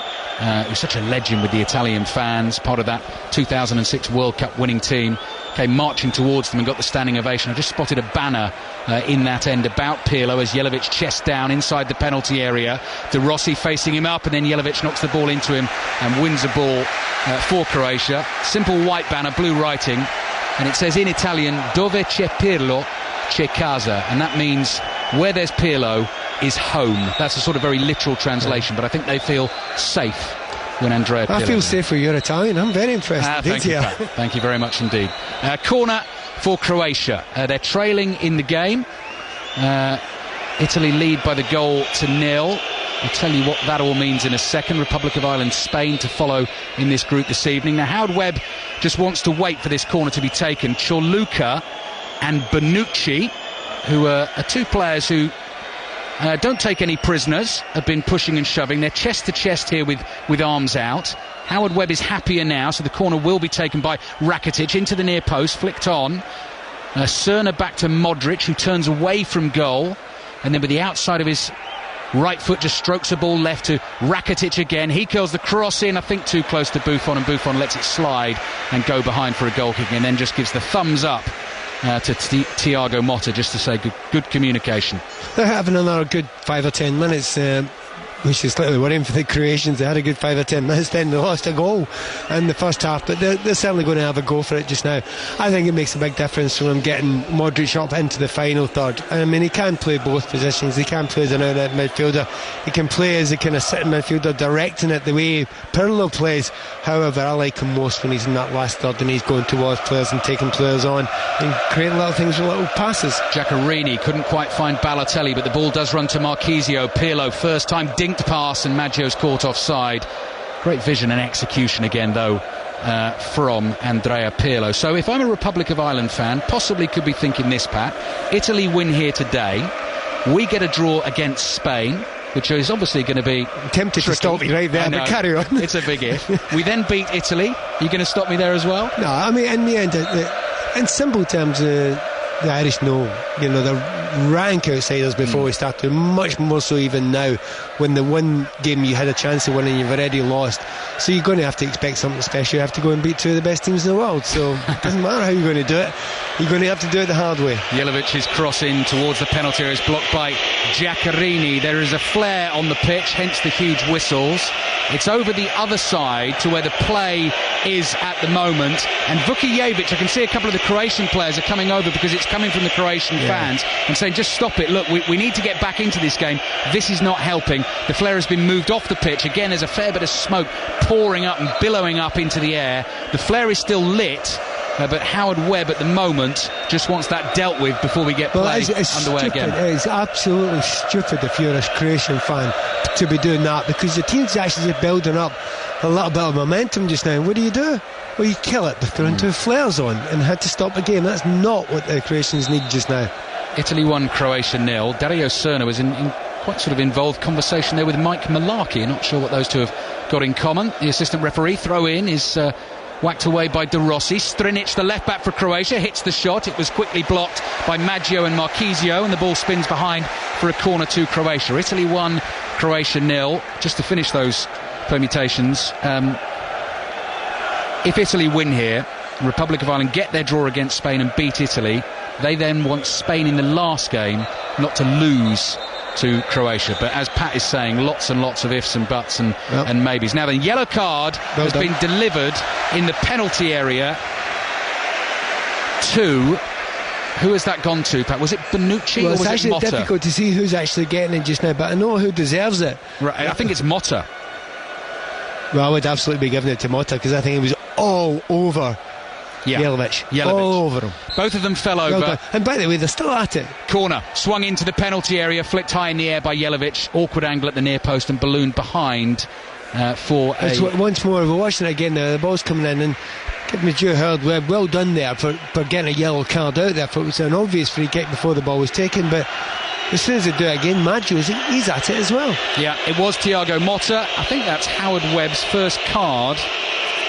who's such a legend with the Italian fans, part of that 2006 World Cup winning team, came marching towards them and got the standing ovation. I just spotted a banner in that end about Pirlo as Jelavic chest down inside the penalty area. De Rossi facing him up, and then Jelavic knocks the ball into him and wins a ball for Croatia. Simple white banner, blue writing, and it says in Italian, Dove c'è Pirlo, c'è casa, and that means where there's Pirlo is home. That's a sort of very literal translation, but I think they feel safe when Andrea Pirlo. I feel safe for your Italian. I'm very impressed. Thank you, Pat. Thank you very much indeed. Corner for Croatia. They're trailing in the game. Italy lead by the goal to nil. I'll tell you what that all means in a second. Republic of Ireland, Spain to follow in this group this evening. Now, Howard Webb just wants to wait for this corner to be taken. Ciurliuca and Bonucci, who are two players who don't take any prisoners, have been pushing and shoving. They're chest to chest here with arms out. Howard Webb is happier now, so the corner will be taken by Rakitic into the near post, flicked on. Cerna back to Modric, who turns away from goal, and then with the outside of his right foot just strokes the ball left to Rakitic again. He curls the cross in, I think too close to Buffon, and Buffon lets it slide and go behind for a goal kick, and then just gives the thumbs up to Thiago Motta, just to say good communication. They're having another good 5 or 10 minutes, which is slightly worrying for the Croatians. They had a good 5 or 10 minutes, then they lost a goal in the first half, but they're certainly going to have a go for it just now. I think it makes a big difference from him getting Modric up into the final third. I mean, he can play both positions. He can play as an out midfielder, he can play as a kind of sitting midfielder, directing it the way Pirlo plays. However, I like him most when he's in that last third and he's going towards players and taking players on and creating little things with little passes. Giaccherini couldn't quite find Balotelli, but the ball does run to Marchisio. Pirlo, first time dinked pass, and Maggio's caught offside. Great vision and execution again, though, from Andrea Pirlo. So if I'm a Republic of Ireland fan, possibly could be thinking this, Pat: Italy win here today, we get a draw against Spain, which is obviously going to be tempted tricky. To stop me right there, but carry on. It's a big if. We then beat Italy. Are you going to stop me there as well? No, I mean, in the end, in simple terms, the Irish know, you know, they're rank outsiders before we started, much more so even now, when the one game you had a chance of winning, you've already lost. So you're going to have to expect something special. You have to go and beat two of the best teams in the world. So it doesn't matter how you're going to do it, you're going to have to do it the hard way. Jelovic's cross in towards the penalty area is blocked by Giaccherini. There is a flare on the pitch, hence the huge whistles. It's over the other side to where the play is at the moment, and Vukijevic, I can see a couple of the Croatian players are coming over because it's coming from the Croatian fans and saying, just stop it, look, we need to get back into this game, this is not helping. The flare has been moved off the pitch. Again, there's a fair bit of smoke pouring up and billowing up into the air. The flare is still lit, but Howard Webb at the moment just wants that dealt with before we get play underway again. It's absolutely stupid if you're a Croatian fan to be doing that, because the team's actually just building up a little bit of momentum just now. What do? Well, you kill it by throwing two flares on and had to stop the game. That's not what the Croatians need just now. Italy 1, Croatia 0. Dario Cerna was in quite sort of involved conversation there with Mike Malarkey. I'm not sure what those two have got in common. The assistant referee throw in is whacked away by De Rossi. Strinic, the left back for Croatia, hits the shot. It was quickly blocked by Maggio and Marchisio, and the ball spins behind for a corner to Croatia. Italy 1, Croatia 0. Just to finish those permutations, if Italy win here, the Republic of Ireland get their draw against Spain and beat Italy, they then want Spain in the last game not to lose to Croatia. But as Pat is saying, lots and lots of ifs and buts and maybes. Now the yellow card has been delivered in the penalty area to... Who has that gone to, Pat? Was it Bonucci or was it Motta? It's actually difficult to see who's actually getting it just now, but I know who deserves it. Right, I think it's Motta. Well, I would absolutely be giving it to Motta, because I think he was all over Jelovic. All over him. Both of them fell over. And by the way, they're still at it. Corner, swung into the penalty area, flicked high in the air by Jelovic. Awkward angle at the near post and ballooned behind for once more, we're watching it again now, the ball's coming in, and give me due, Howard Webb, well done there for getting a yellow card out there. For it was an obvious free kick before the ball was taken, but as soon as they do it again, Maggio, he's at it as well. Yeah, it was Thiago Motta. I think that's Howard Webb's first card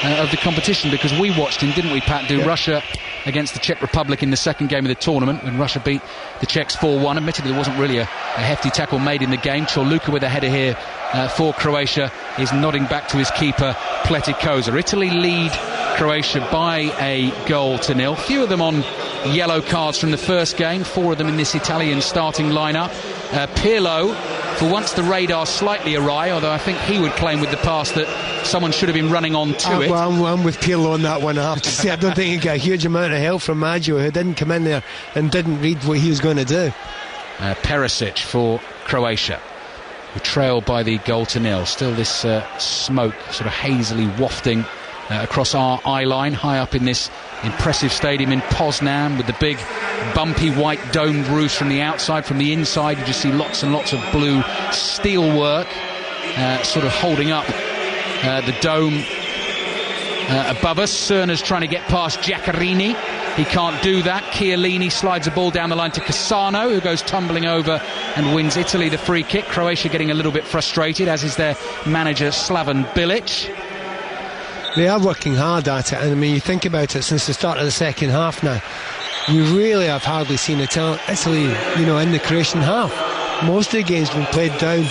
of the competition, because we watched him, didn't we, Pat, do Russia against the Czech Republic in the second game of the tournament when Russia beat the Czechs 4-1. Admittedly, there wasn't really a hefty tackle made in the game. Chorluka with a header here for Croatia is nodding back to his keeper, Pletikova. Italy lead Croatia by a goal to 0. Few of them on yellow cards from the first game, 4 of them in this Italian starting lineup. Pirlo, for once the radar slightly awry, although I think he would claim with the pass that someone should have been running on to it. Well, I'm with Pirlo on that one, I have to say. I don't think he got a huge amount of help from Maggio, who didn't come in there and didn't read what he was going to do. Perisic for Croatia, who trailed by the goal to 0. Still this smoke sort of hazily wafting across our eye line, high up in this impressive stadium in Poznan, with the big bumpy white domed roofs from the outside. From the inside you just see lots and lots of blue steel work sort of holding up the dome above us. Cerna's trying to get past Giaccherini, he can't do that. Chiellini slides a ball down the line to Cassano, who goes tumbling over and wins Italy the free kick. Croatia getting a little bit frustrated, as is their manager Slaven Bilic. They are working hard at it, and I mean, you think about it, since the start of the second half now, you really have hardly seen Italy, in the Croatian half. Most of the games have been played down,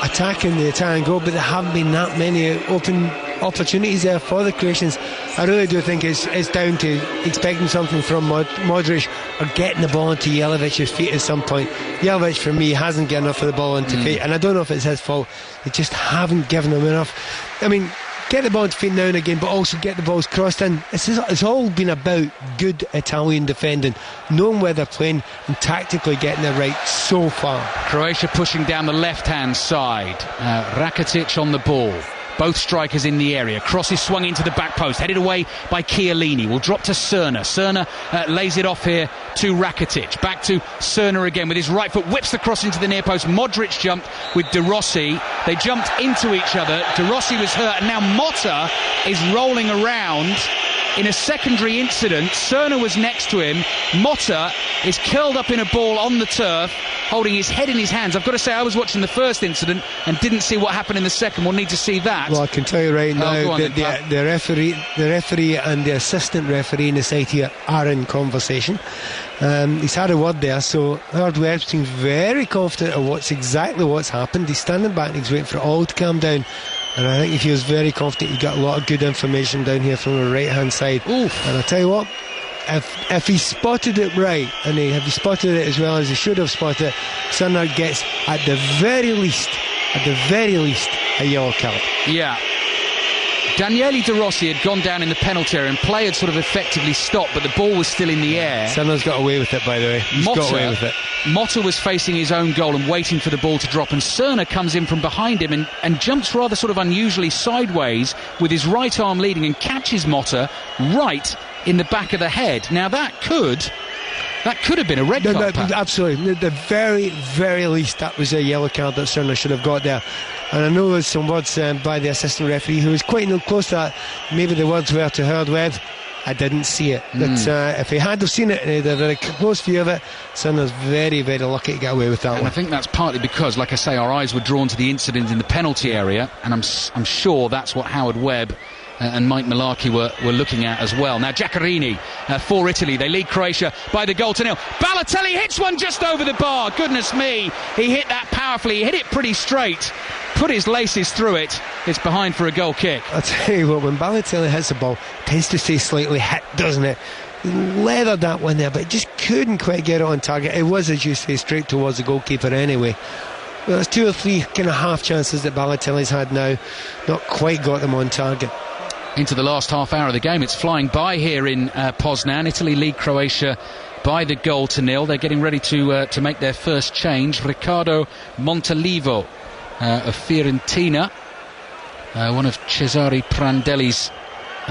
attacking the Italian goal, but there haven't been that many open opportunities there for the Croatians. I really do think it's down to expecting something from Modric or getting the ball into Jelovic's feet at some point. Jelovic, for me, hasn't got enough of the ball into feet, and I don't know if it's his fault. They just haven't given him enough. I mean, get the ball into feet now and again, but also get the balls crossed in. It's all been about good Italian defending, knowing where they're playing and tactically getting it right so far. Croatia pushing down the left-hand side. Rakitic on the ball. Both strikers in the area. Cross is swung into the back post, headed away by Chiellini. Will drop to Cerna. Cerna lays it off here to Rakitic. Back to Cerna again with his right foot. Whips the cross into the near post. Modric jumped with De Rossi. They jumped into each other. De Rossi was hurt, and now Motta is rolling around in a secondary incident. Cerna was next to him. Motta is curled up in a ball on the turf, holding his head in his hands. I've got to say, I was watching the first incident and didn't see what happened in the second. We'll need to see that. Well, I can tell you right now that the referee and the assistant referee in the side here are in conversation. He's had a word there, so Howard Webb seems very confident of what's happened. He's standing back and he's waiting for it all to calm down. And I think he feels very confident. He got a lot of good information down here from the right hand side. Oof. And I tell you what, if he spotted it right, and if he spotted it as well as he should have spotted it, Cerna gets at the very least a yellow card. Yeah. Daniele De Rossi had gone down in the penalty area and play had sort of effectively stopped, but the ball was still in the air. Cerna's got away with it, by the way. He's got away with it. Motta was facing his own goal and waiting for the ball to drop, and Cerna comes in from behind him and jumps rather sort of unusually sideways with his right arm leading and catches Motta right in the back of the head. Now that could have been a red card. Absolutely. At the very, very least, that was a yellow card that Cerna should have got there. And I know there's some words by the assistant referee who was quite close to that. Maybe the words were to Howard Webb, I didn't see it. But if he had have seen it and he had a close view of it, Cerna's very, very lucky to get away with that one. I think that's partly because, like I say, our eyes were drawn to the incident in the penalty area, and I'm sure that's what Howard Webb and Mike Malarkey were looking at as well. Now Giaccherini for Italy. They lead Croatia by the goal to nil. Balotelli hits one just over the bar. Goodness me, he hit that powerfully. He hit it pretty straight, put his laces through it. It's behind for a goal kick. I'll tell you what, when Balotelli hits the ball, it tends to stay slightly hit, doesn't it? Leathered that one there, but just couldn't quite get it on target. It was, as you say, straight towards the goalkeeper anyway. Well, there's 2 or 3 kind of half chances that Balotelli's had now, not quite got them on target. Into the last half hour of the game. It's flying by here in Poznan. Italy lead Croatia by the goal to nil. They're getting ready to make their first change. Riccardo Montalivo of Fiorentina, one of Cesare Prandelli's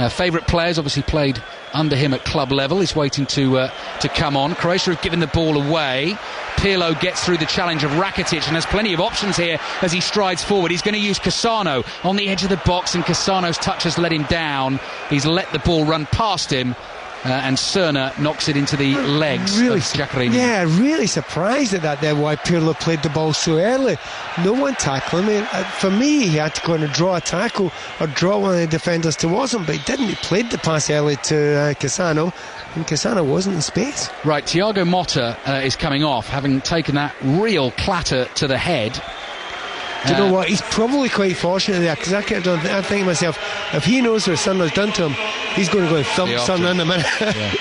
favourite players, obviously played under him at club level, is waiting to come on. Croatia have given the ball away. Pirlo gets through the challenge of Rakitic and has plenty of options here as he strides forward. He's going to use Cassano on the edge of the box, and Cassano's touch has let him down. He's let the ball run past him, and Cerna knocks it into the legs of Giaccherini. Yeah, really surprised at that there, why Pirlo played the ball so early. No one tackling him. For me, he had to go and draw a tackle or draw one of the defenders towards him, but he didn't. He played the pass early to Cassano, and Cassano wasn't in space. Right, Thiago Motta is coming off, having taken that real clatter to the head. Do you know what? He's probably quite fortunate there, because I kept on thinking to myself, if he knows what Cerna's done to him, he's going to go and thump Cerna in a minute. Yeah.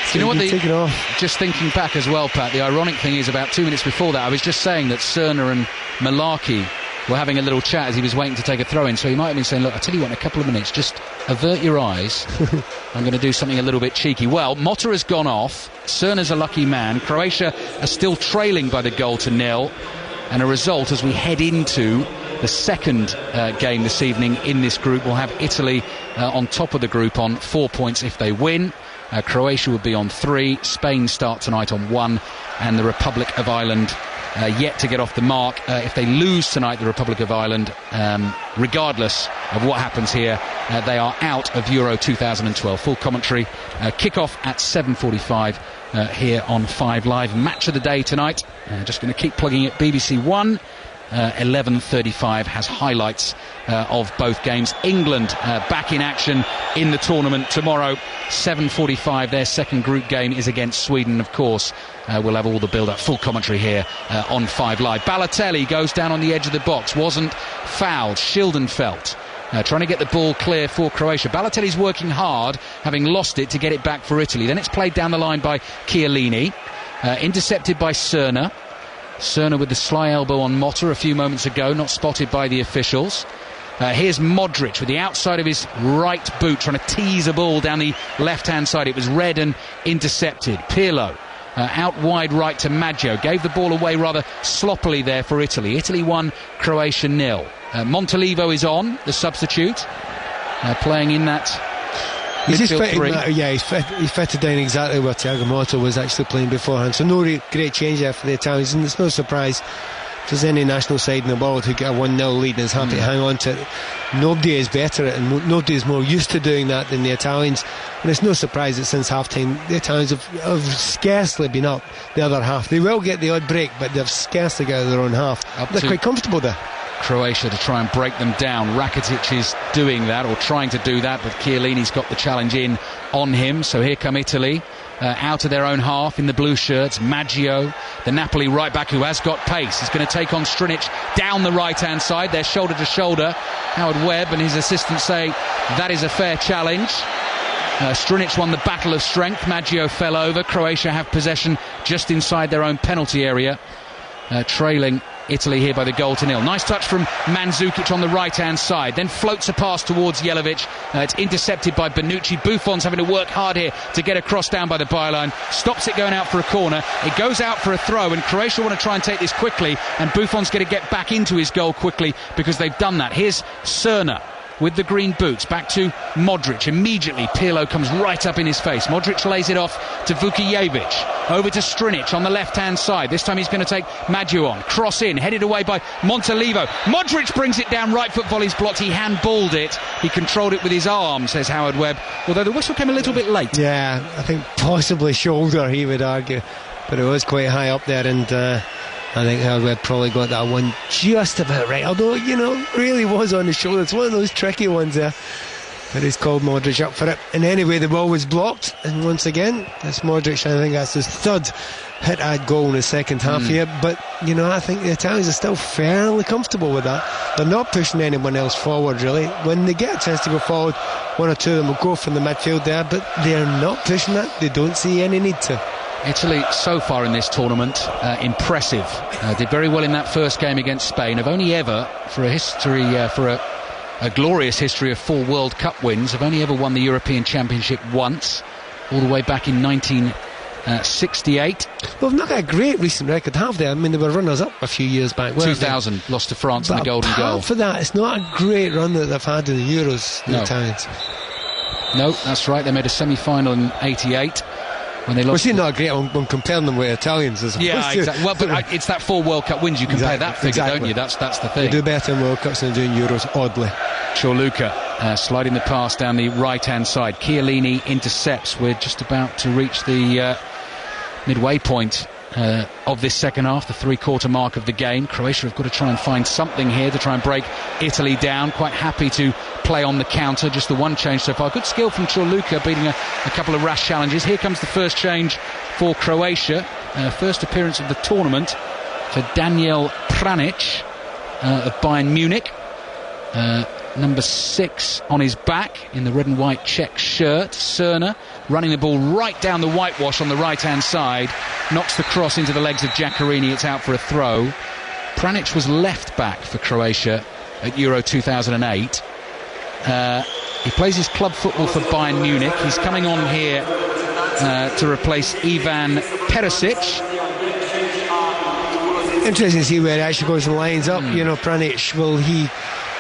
So you know what? Just thinking back as well, Pat, the ironic thing is about 2 minutes before that, I was just saying that Cerna and Malarkey were having a little chat as he was waiting to take a throw in. So he might have been saying, look, I'll tell you what, in a couple of minutes, just avert your eyes. I'm going to do something a little bit cheeky. Well, Motta has gone off. Cerna's a lucky man. Croatia are still trailing by the goal to nil. And a result as we head into the second game this evening in this group. We'll have Italy on top of the group on 4 points if they win. Croatia would be on 3. Spain start tonight on 1. And the Republic of Ireland yet to get off the mark. If they lose tonight, the Republic of Ireland, regardless of what happens here, they are out of Euro 2012. Full commentary, kick-off at 7:45 here on 5 Live. Match of the day tonight. Just going to keep plugging it. BBC One 11:35 has highlights of both games. England back in action in the tournament tomorrow, 7:45. Their second group game is against Sweden, of course. We'll have all the build-up, full commentary here on 5 Live. Balotelli goes down on the edge of the box, wasn't fouled. Schildenfeld trying to get the ball clear for Croatia. Balotelli's working hard, having lost it, to get it back for Italy. Then it's played down the line by Chiellini, intercepted by Cerna. Cerna with the sly elbow on Motta a few moments ago, not spotted by the officials. Here's Modric with the outside of his right boot trying to tease a ball down the left-hand side. It was read and intercepted. Pirlo out wide right to Maggio. Gave the ball away rather sloppily there for Italy. Italy 1, Croatia 0. Montalivo is on, the substitute, playing in that midfield three. He's fitted down exactly where Thiago Motta was actually playing beforehand. So no great change there for the Italians, and it's no surprise if there's any national side in the world who get a 1-0 lead and is happy to hang on to it. Nobody is better at it, and nobody is more used to doing that than the Italians. And it's no surprise that since half-time the Italians have scarcely been up the other half. They will get the odd break, but they've scarcely got their own half. They're quite comfortable there. Croatia to try and break them down. Rakitic is doing that, or trying to do that, but Chiellini's got the challenge in on him. So here come Italy, out of their own half in the blue shirts. Maggio, the Napoli right back, who has got pace. He's going to take on Strinic down the right hand side. They're shoulder to shoulder. Howard Webb and his assistants say that is a fair challenge. Strinic won the battle of strength. Maggio fell over. Croatia have possession just inside their own penalty area, trailing Italy here by the goal to 0. Nice touch from Mandzukic on the right hand side, then floats a pass towards Jelavic. It's intercepted by Bonucci. Buffon's having to work hard here to get a cross down by the byline, stops it going out for a corner. It goes out for a throw, and Croatia want to try and take this quickly, and Buffon's going to get back into his goal quickly because they've done that. Here's Cerna with the green boots, back to Modric. Immediately Pirlo comes right up in his face. Modric lays it off to Vukijevic, over to Strinic on the left hand side. This time he's going to take Maggio on, cross in, headed away by Montalivo. Modric brings it down, right foot volley's blocked. He handballed it, he controlled it with his arm, says Howard Webb, although the whistle came a little bit late. Yeah, I think possibly shoulder, he would argue, but it was quite high up there, and I think Howard Webb probably got that one just about right, although, really was on his shoulder. It's one of those tricky ones there, but he's called Modric up for it. And anyway, the ball was blocked, and once again it's Modric. I think that's his third hit at goal in the second half here, but I think the Italians are still fairly comfortable with that. They're not pushing anyone else forward really. When they get a chance to go forward, one or two of them will go from the midfield there, but they're not pushing that. They don't see any need to. Italy so far in this tournament, impressive. Did very well in that first game against Spain. Have only ever, for a glorious history of 4 World Cup wins, have only ever won the European Championship once, all the way back in 1968. Well, they've not got a great recent record, have they? I mean, they were runners-up a few years back, weren't 2000, they? lost to France in the golden goal. Apart for that, it's not a great run that they've had in the Euros, the Italians. No, that's right. They made a semi-final in 88. When they lost, not great when comparing them with Italians, as exactly. Well, but it's that 4 World Cup wins. You compare that figure, don't you? That's the thing. They do better in World Cups than doing Euros, oddly. Ciurluca sliding the pass down the right-hand side. Chiellini intercepts. We're just about to reach the midway point of this second half, the 3/4 mark of the game. Croatia have got to try and find something here to try and break Italy down. Quite happy to play on the counter, just the one change so far. Good skill from Ciurluca, beating a couple of rash challenges. Here comes the first change for Croatia, first appearance of the tournament for Daniel Pranic of Bayern Munich, number 6 on his back in the red and white check shirt. Cerna running the ball right down the whitewash on the right hand side, knocks the cross into the legs of Giaccherini. It's out for a throw. Pranic was left back for Croatia at Euro 2008. He plays his club football for Bayern Munich. He's coming on here to replace Ivan Perisic. Interesting to see where he actually goes and lines up. Pranic, will he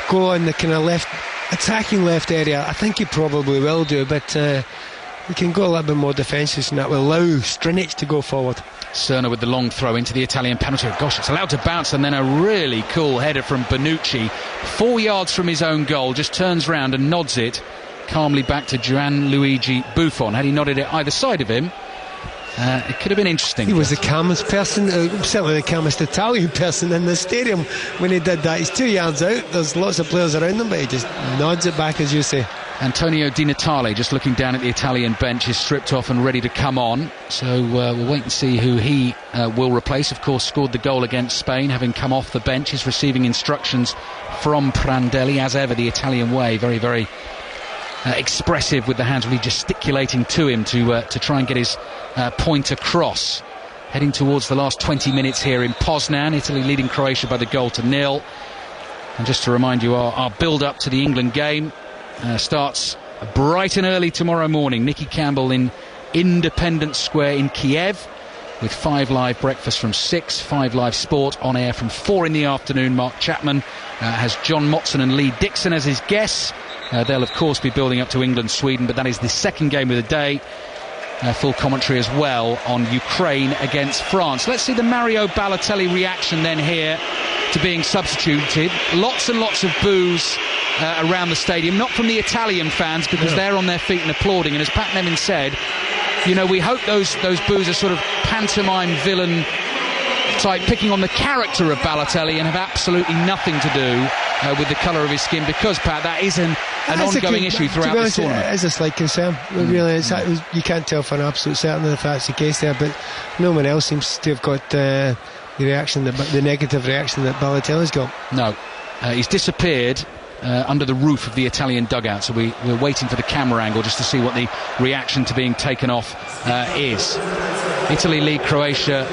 go in the kind of attacking left area? I think he probably will do, but he can go a little bit more defensive, and that will allow Strinic to go forward. Cerna with the long throw into the Italian penalty. Gosh, it's allowed to bounce, and then a really cool header from Bonucci, 4 yards from his own goal, just turns round and nods it calmly back to Gianluigi Buffon. Had he nodded it either side of him, It could have been interesting. He was the calmest person, certainly the calmest Italian person in the stadium when he did that. He's 2 yards out, there's lots of players around him, but he just nods it back, as you say. Antonio Di Natale, just looking down at the Italian bench, is stripped off and ready to come on. So we'll wait and see who he will replace. Of course, scored the goal against Spain, having come off the bench. He's receiving instructions from Prandelli, as ever, the Italian way. Very, very expressive with the hands, really gesticulating to him to try and get his point across. Heading towards the last 20 minutes here in Poznan. Italy leading Croatia by the goal to 0. And just to remind you, our build-up to the England game starts bright and early tomorrow morning. Nicky Campbell in Independence Square in Kiev, with 5 Live breakfast from 6, 5 Live Sport on air from 4 in the afternoon. Mark Chapman has John Motson and Lee Dixon as his guests. They'll of course be building up to England-Sweden, but that is the second game of the day. Full commentary as well on Ukraine against France. Let's see the Mario Balotelli reaction then here to being substituted. Lots and lots of boos around the stadium, not from the Italian fans, because they're on their feet and applauding. And as Pat Nevin said, you know, we hope those boos are sort of pantomime villain type, picking on the character of Balotelli, and have absolutely nothing to do with the colour of his skin, because, Pat, that is an ongoing issue throughout this tournament. It is a slight concern. It really is. You can't tell for an absolute certainty if that's the case there, but no one else seems to have got the reaction, the negative reaction that Balotelli's got. No, he's disappeared under the roof of the Italian dugout, so we're waiting for the camera angle just to see what the reaction to being taken off is. Italy lead Croatia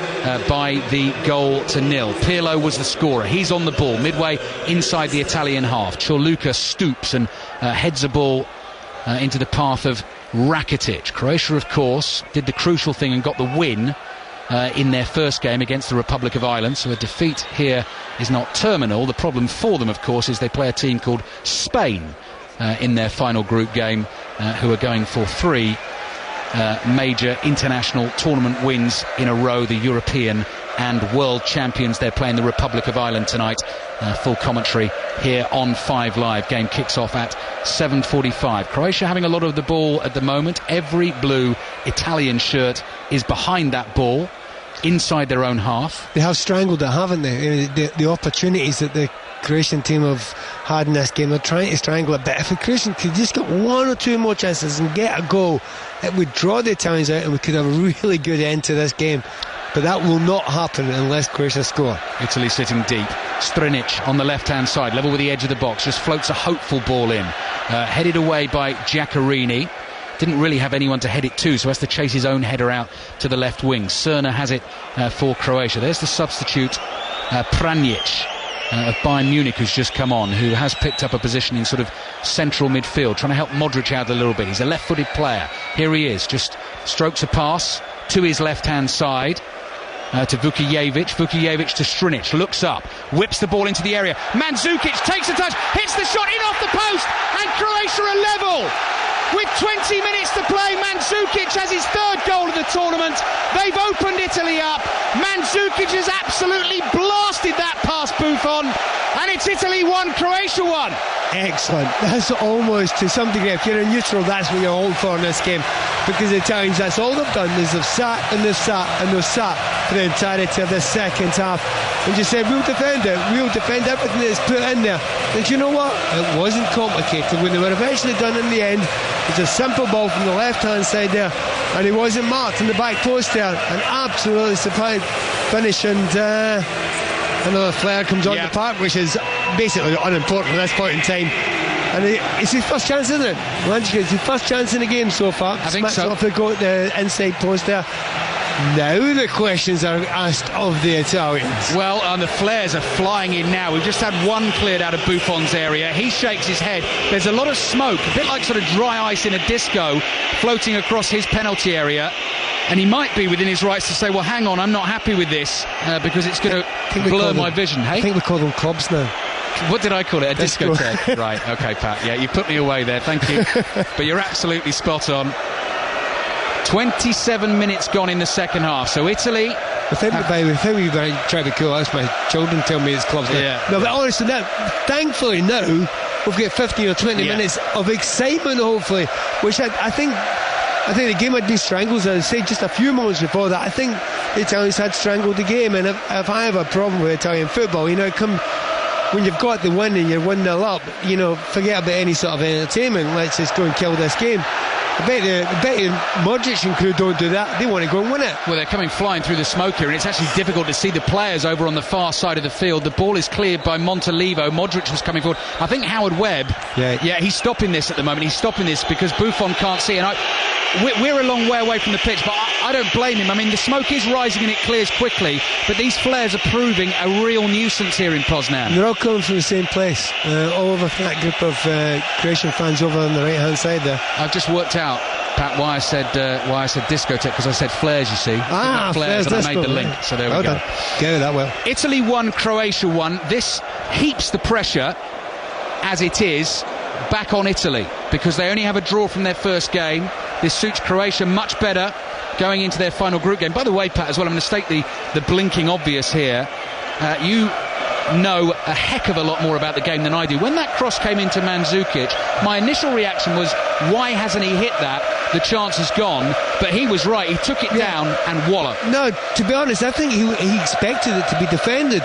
by the goal to 0. Pirlo was the scorer. He's on the ball midway inside the Italian half. Ciurluca stoops and heads a ball into the path of Rakitic. Croatia, of course, did the crucial thing and got the win in their first game against the Republic of Ireland, so a defeat here is not terminal. The problem for them, of course, is they play a team called Spain in their final group game, who are going for 3 major international tournament wins in a row, the European and world champions. They're playing the Republic of Ireland tonight. Full commentary here on 5 Live. Game kicks off at 7:45. Croatia having a lot of the ball at the moment. Every blue Italian shirt is behind that ball, inside their own half. They have strangled it, haven't they? The opportunities that the Croatian team have had in this game, they're trying to strangle it, but if the Croatian could just get 1 or 2 more chances and get a goal, it would draw the Italians out and we could have a really good end to this game. But that will not happen unless Croatia score. Italy sitting deep. Strinic on the left-hand side, level with the edge of the box, just floats a hopeful ball in. Headed away by Giaccherini. Didn't really have anyone to head it to, so has to chase his own header out to the left wing. Cerna has it for Croatia. There's the substitute, Pranjic of Bayern Munich, who's just come on, who has picked up a position in sort of central midfield, trying to help Modric out a little bit. He's a left-footed player. Here he is, just strokes a pass to his left-hand side. To Vukijevic to Strinic, looks up, whips the ball into the area. Mandzukic takes a touch, hits the shot in off the post, and Croatia are level. With 20 minutes to play, Mandzukic has his 3rd goal of the tournament. They've opened Italy up. Mandzukic has absolutely blasted that past Buffon, and it's Italy 1, Croatia 1. Excellent. That's almost, to some degree, if you're a neutral, that's what you're holding for in this game, because the Italians, that's all they've done, is they've sat and they've sat and they've sat for the entirety of the second half and just said, we'll defend it, we'll defend everything that's put in there. And you know what? It wasn't complicated. When they were eventually done in the end, it was a simple ball from the left-hand side there, and he wasn't marked in the back post there. An absolutely superb finish, and another flare comes on the park, which is basically unimportant at this point in time. And it's his first chance, isn't it? It's his first chance in the game so far. I think so. Off the inside post there. Now the questions are asked of the Italians. Well, and the flares are flying in now. We've just had one cleared out of Buffon's area. He shakes his head. There's a lot of smoke, a bit like sort of dry ice in a disco, floating across his penalty area. And he might be within his rights to say, well, hang on, I'm not happy with this because it's going to blur my vision. Hey? I think we call them clubs now. What did I call it? A discotheque? Right, OK, Pat. Yeah, you put me away there. Thank you. But you're absolutely spot on. 27 minutes gone in the second half. So Italy... I think we try to cool. That's my children tell me it's clubs now. Yeah. No, but honestly, thankfully now we've got 15 or 20 minutes of excitement, hopefully, which I think I think the game had been strangled, as I say, just a few moments before that. I think the Italians had strangled the game, and if I have a problem with Italian football, you know, when you've got the win and you're 1-0 up, you know, forget about any sort of entertainment. Let's just go and kill this game. I bet you Modric and crew don't do that. They want to go and win it. Well, they're coming flying through the smoke here, and it's actually difficult to see the players over on the far side of the field. The ball is cleared by Montalivo. Modric was coming forward. I think Howard Webb, he's stopping this at the moment. He's stopping this because Buffon can't see. And we're a long way away from the pitch, but I don't blame him. I mean, the smoke is rising and it clears quickly, but these flares are proving a real nuisance here in Poznan. They're all coming from the same place. All over that group of Croatian fans over on the right-hand side there. I've just worked out, Pat, why I said discotheque, because I said flares, you see. Flares, and I made the link. So there we go. Get it that well. Italy 1, Croatia 1. This heaps the pressure, as it is, back on Italy, because they only have a draw from their first game. This suits Croatia much better going into their final group game. By the way, Pat, as well, I'm going to state the blinking obvious here. You know a heck of a lot more about the game than I do. When that cross came into Mandzukic, my initial reaction was, why hasn't he hit that? The chance is gone. But he was right. He took it down and walloped. No, to be honest, I think he expected it to be defended.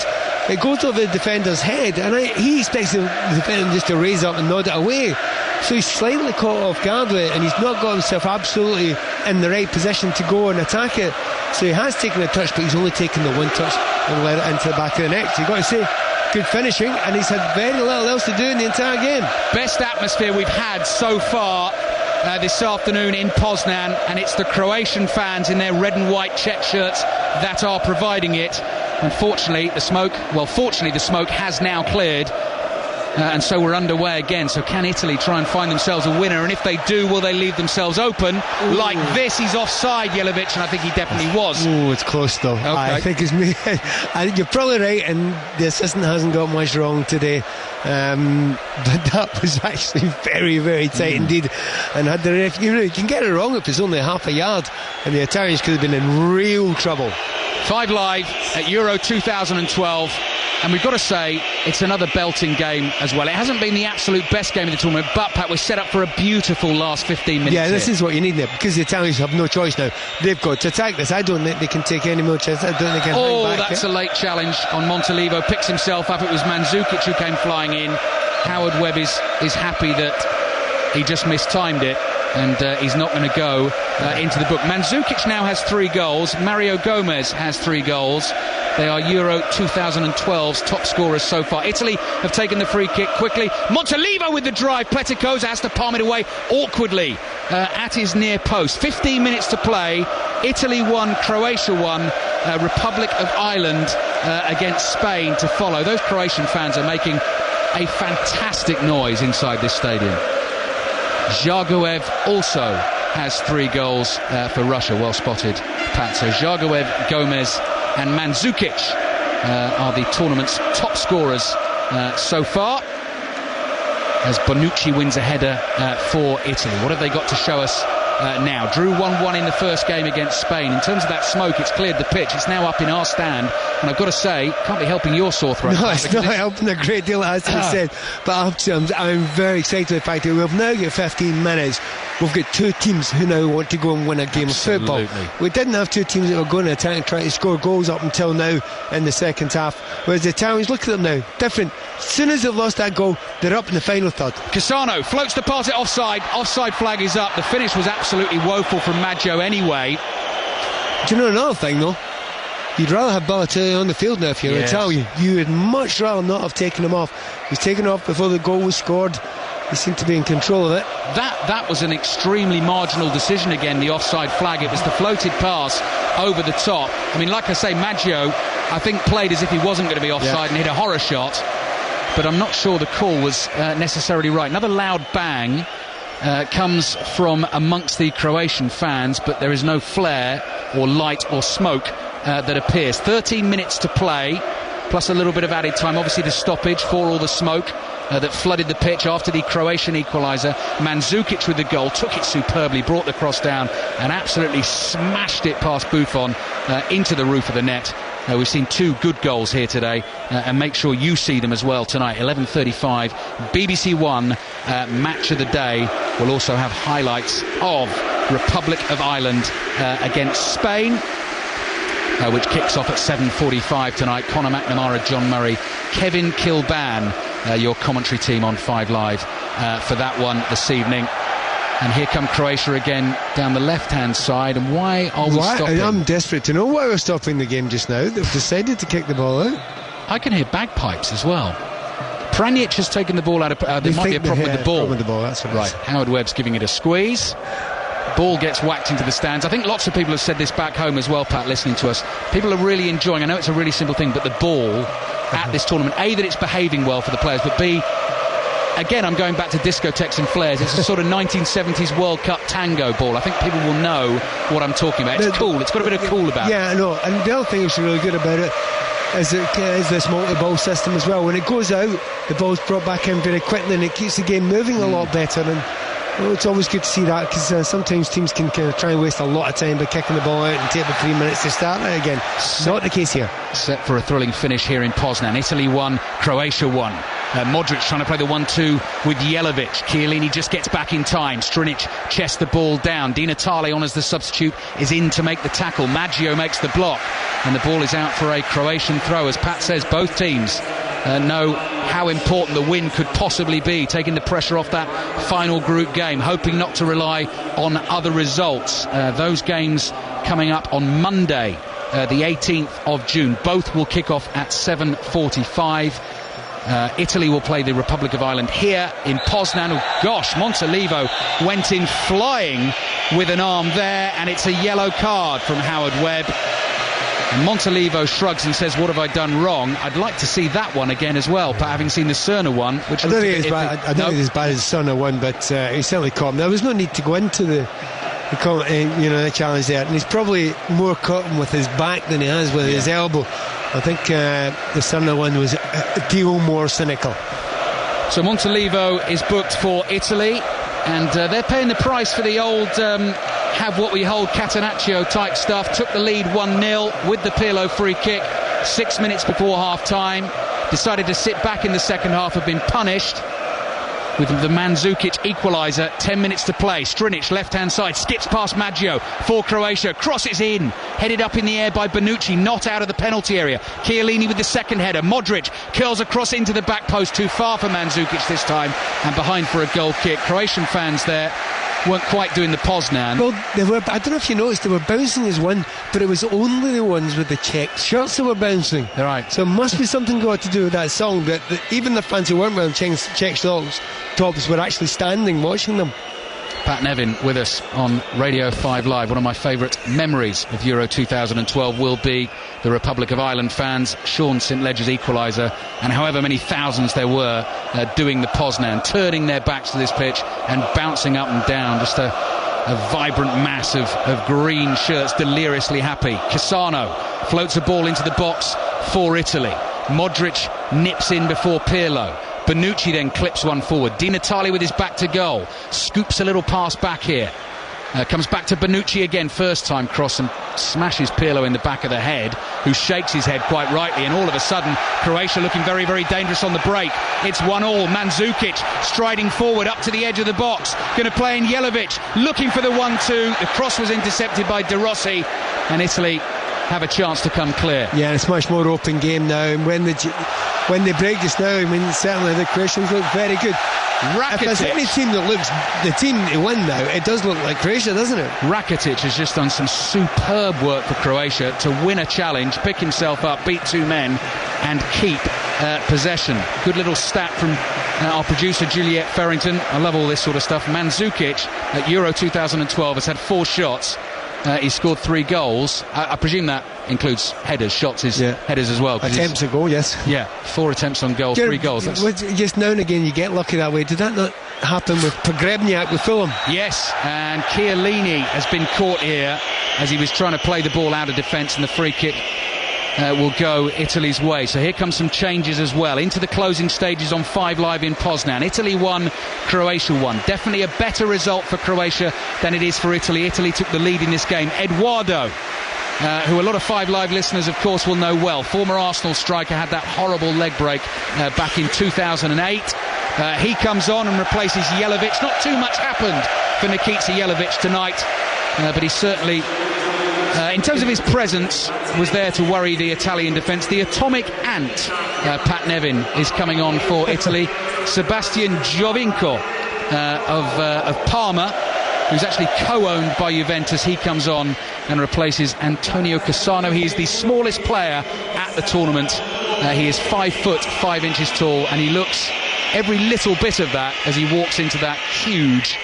It goes over the defender's head, and he expects the defender just to raise up and nod it away. So he's slightly caught off guard with it, and he's not got himself absolutely in the right position to go and attack it. So he has taken a touch, but he's only taken the one touch and let it into the back of the net. So you've got to say, good finishing, and he's had very little else to do in the entire game. Best atmosphere we've had so far this afternoon in Poznan, and it's the Croatian fans in their red and white check shirts that are providing it. Unfortunately, the smoke has now cleared, and so we're underway again. So can Italy try and find themselves a winner? And if they do, will they leave themselves open? Ooh. Like this? He's offside, Jelavic, and I think he definitely was. Oh, it's close though. Okay. I think it's me. You're probably right, and the assistant hasn't got much wrong today. But that was actually very, very tight indeed. And had the ref, you can get it wrong if it's only half a yard, and the Italians could have been in real trouble. 5 Live at Euro 2012, and we've got to say it's another belting game as well. It hasn't been the absolute best game of the tournament, but Pat, we're set up for a beautiful last 15 minutes. Yeah, this is what you need there, because the Italians have no choice now. They've got to attack this. I don't think they can take any more chances. I don't think they can hang back. That's a late challenge on Montalivo. Picks himself up. It was Mandzukic who came flying in. Howard Webb is happy that he just mistimed it, and he's not going to go into the book. Mandzukic now has 3 goals. Mario Gomez has 3 goals. They are Euro 2012's top scorers so far. Italy have taken the free kick quickly. Montalivo with the drive. Pleticosa has to palm it away awkwardly at his near post. 15 minutes to play. Italy 1, Croatia 1. Republic of Ireland against Spain to follow. Those Croatian fans are making a fantastic noise inside this stadium. Zharguev also has 3 goals for Russia. Well spotted, Pat. So Zharguev, Gomez and Mandzukic are the tournament's top scorers so far, as Bonucci wins a header for Italy. What have they got to show us now? Drew 1-1 in the first game against Spain. In terms of that smoke, it's cleared the pitch. It's now up in our stand, and I've got to say, can't be helping your sore throat. No, it's not helping a great deal, as I said. But I'm very excited with the fact that we've now got 15 minutes. We've got 2 teams who now want to go and win a game of football. We didn't have 2 teams that were going to attack and try to score goals up until now in the second half. Whereas the Italians, look at them now, different. As soon as they've lost that goal, they're up in the final third. Cassano floats the pass it offside. Offside flag is up. The finish was absolutely woeful from Maggio anyway. Do you know another thing though? You'd rather have Balotelli on the field now if you're Italian. You would much rather not have taken him off. He was taken off before the goal was scored. He seemed to be in control of it. That was an extremely marginal decision again, the offside flag. It was the floated pass over the top. I mean, like I say, Maggio, I think, played as if he wasn't going to be offside and hit a horror shot. But I'm not sure the call was necessarily right. Another loud bang comes from amongst the Croatian fans, but there is no flare or light or smoke that appears. 13 minutes to play, plus a little bit of added time. Obviously the stoppage for all the smoke that flooded the pitch after the Croatian equaliser. Mandzukic with the goal, took it superbly, brought the cross down and absolutely smashed it past Buffon into the roof of the net. We've seen 2 good goals here today, and make sure you see them as well tonight. 11:35, BBC One match of the day. We'll also have highlights of Republic of Ireland against Spain, which kicks off at 7:45 tonight. Conor McNamara, John Murray, Kevin Kilban, your commentary team on 5 Live for that one this evening. And here come Croatia again down the left-hand side. And why are we stopping? I'm desperate to know why we're stopping the game just now. They've decided to kick the ball out. I can hear bagpipes as well. Pranjic has taken the ball out of... there might be a problem with the ball. That's what right, Howard Webb's giving it a squeeze. Ball gets whacked into the stands. I think lots of people have said this back home as well, Pat, listening to us. People are really enjoying, I know it's a really simple thing, but the ball at this tournament, A, that it's behaving well for the players, but B, again, I'm going back to discotheques and flares. It's a sort of 1970s World Cup tango ball. I think people will know what I'm talking about. It's cool. It's got a bit of cool about it. Yeah, I know. And the other thing that's really good about it is this multi-ball system as well. When it goes out, the ball's brought back in very quickly, and it keeps the game moving a lot better. And it's always good to see that, because sometimes teams can kind of try and waste a lot of time by kicking the ball out and take the 3 minutes to start it again. Not the case here. Set for a thrilling finish here in Poznan. Italy won, Croatia won. Modric trying to play the 1-2 with Jelavic. Chiellini just gets back in time. Strinic chests the ball down. Di Natale on as the substitute is in to make the tackle. Maggio makes the block, and the ball is out for a Croatian throw. As Pat says, both teams know how important the win could possibly be, taking the pressure off that final group game, hoping not to rely on other results. Those games coming up on Monday, the 18th of June. Both will kick off at 7:45. Italy will play the Republic of Ireland here in Poznan. Oh gosh, Montalivo went in flying with an arm there, and it's a yellow card from Howard Webb. And Montalivo shrugs and says, what have I done wrong? I'd like to see that one again as well, but having seen the Cerner one, which I don't think it's as bad as the Cerner one, but he certainly caught him. There was no need to go into the challenge there, and he's probably more caught him with his back than he has with his elbow. I think the Cerner one was a deal more cynical. So Montalivo is booked for Italy, and they're paying the price for the old have what we hold Catenaccio type stuff. Took the lead 1-0 with the Pirlo free kick 6 minutes before half time. Decided to sit back in the second half, have been punished with the Mandzukic equaliser. 10 minutes to play. Strinic left hand side, skips past Maggio for Croatia, crosses in, headed up in the air by Bonucci, not out of the penalty area. Chiellini with the second header. Modric curls across into the back post, too far for Mandzukic this time, and behind for a goal kick. Croatian fans there weren't quite doing the Poznan. Well, I don't know if you noticed, they were bouncing as one, but it was only the ones with the checked shirts that were bouncing. They're right. So it must be something got to do with that song, that even the fans who weren't wearing checked tops were actually standing watching them. Pat Nevin with us on Radio 5 Live. One of my favourite memories of Euro 2012 will be the Republic of Ireland fans, Sean St Ledger's equaliser, and however many thousands there were doing the Poznan, turning their backs to this pitch and bouncing up and down. Just a vibrant mass of green shirts, deliriously happy. Cassano floats a ball into the box for Italy. Modric nips in before Pirlo. Bonucci then clips one forward. Di Natale with his back to goal, scoops a little pass back here, comes back to Bonucci again, first time cross, and smashes Pirlo in the back of the head, who shakes his head quite rightly. And all of a sudden Croatia looking very, very dangerous on the break. It's 1-1. Mandzukic striding forward up to the edge of the box, going to play in Jelavic, looking for the 1-2. The cross was intercepted by De Rossi, and Italy have a chance to come clear. Yeah, it's a much more open game now, and when they break just now, I mean, certainly the Croatians look very good. Rakitic. If there's any team that looks the team to win now, it does look like Croatia, doesn't it? Rakitic has just done some superb work for Croatia to win a challenge, pick himself up, beat two men, and keep possession. Good little stat from our producer Juliette Farrington. I love all this sort of stuff. Mandzukic at Euro 2012 has had 4 shots. He's scored 3 goals. I presume that includes headers. Shots is headers as well. Attempts at goal, yes. Yeah, 4 attempts on goal, 3 goals. Just now and again you get lucky that way. Did that not happen with Pogrebniak with Fulham? Yes, and Chiellini has been caught here as he was trying to play the ball out of defence, and the free kick will go Italy's way. So here comes some changes as well into the closing stages on 5 Live in Poznan. Italy won, Croatia won. Definitely a better result for Croatia than it is for Italy. Italy took the lead in this game. Eduardo, who a lot of 5 Live listeners of course will know well, former Arsenal striker, had that horrible leg break back in 2008. He comes on and replaces Jelavic. Not too much happened for Nikica Jelavic tonight, but he certainly, in terms of his presence, was there to worry the Italian defence. The atomic ant, Pat Nevin, is coming on for Italy. Sebastian Giovinco of Parma, who's actually co-owned by Juventus, he comes on and replaces Antonio Cassano. He is the smallest player at the tournament. He is 5 foot 5 inches tall, and he looks every little bit of that as he walks into that huge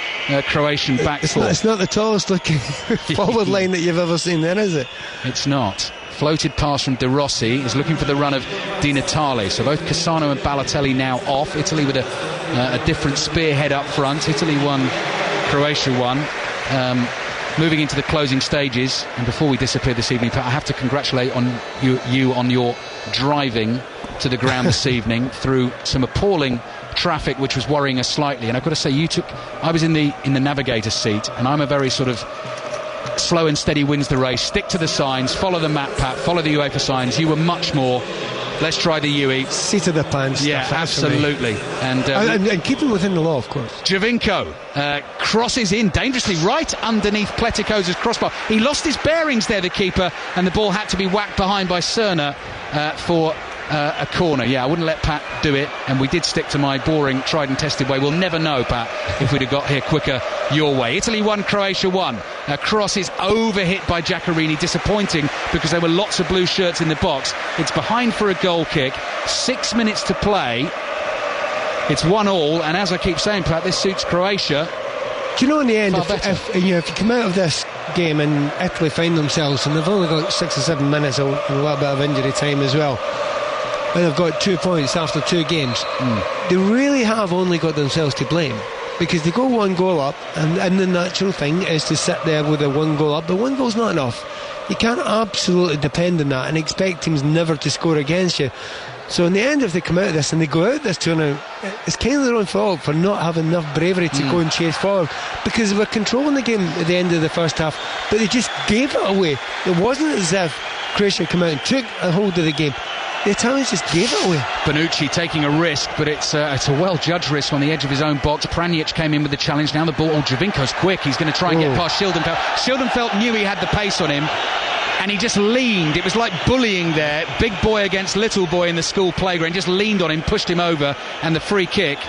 Croatian back four. It's not the tallest looking forward line that you've ever seen then, is it? It's not. Floated pass from De Rossi, is looking for the run of Di Natale. So both Cassano and Balotelli now off. Italy with a different spearhead up front. Italy 1, Croatia 1. Moving into the closing stages, and before we disappear this evening, Pat, I have to congratulate on you on your driving to the ground this evening through some appalling traffic which was worrying us slightly. And I've got to say, I was in the navigator's seat, and I'm a very sort of slow and steady wins the race, stick to the signs, follow the map, Pat, follow the UEFA signs. You were much more, let's try the UE. Seat of the pants. Yeah, absolutely. And keeping within the law, of course. Giovinco crosses in dangerously right underneath Pletikosa's crossbar. He lost his bearings there, the keeper, and the ball had to be whacked behind by Cerna for a corner. Yeah, I wouldn't let Pat do it, and we did stick to my boring, tried and tested way. We'll never know, Pat, if we'd have got here quicker your way. Italy 1, Croatia 1. Cross is overhit by Giaccherini. Disappointing, because there were lots of blue shirts in the box. It's behind for a goal kick. 6 minutes to play. It's 1-1, and as I keep saying, Pat, this suits Croatia. Do you know, in the end, if you come out of this game and Italy find themselves, and they've only got 6 or 7 minutes and a little bit of injury time as well, and they've got 2 points after 2 games, they really have only got themselves to blame, because they go 1 goal up, and the natural thing is to sit there with a 1 goal up, but 1 goal's not enough. You can't absolutely depend on that and expect teams never to score against you. So in the end, if they come out of this and they go out this tournament, it's kind of their own fault for not having enough bravery to go and chase forward, because they were controlling the game at the end of the first half, but they just gave it away. It wasn't as if Croatia came out and took a hold of the game. The Italians just gave it away. Bonucci taking a risk, but it's a well-judged risk on the edge of his own box. Pranjic came in with the challenge. Now the ball. Giovinco's quick. He's going to try and get past Schildenfeld. Schildenfeld knew he had the pace on him, and he just leaned. It was like bullying there. Big boy against little boy in the school playground. Just leaned on him, pushed him over, and the free kick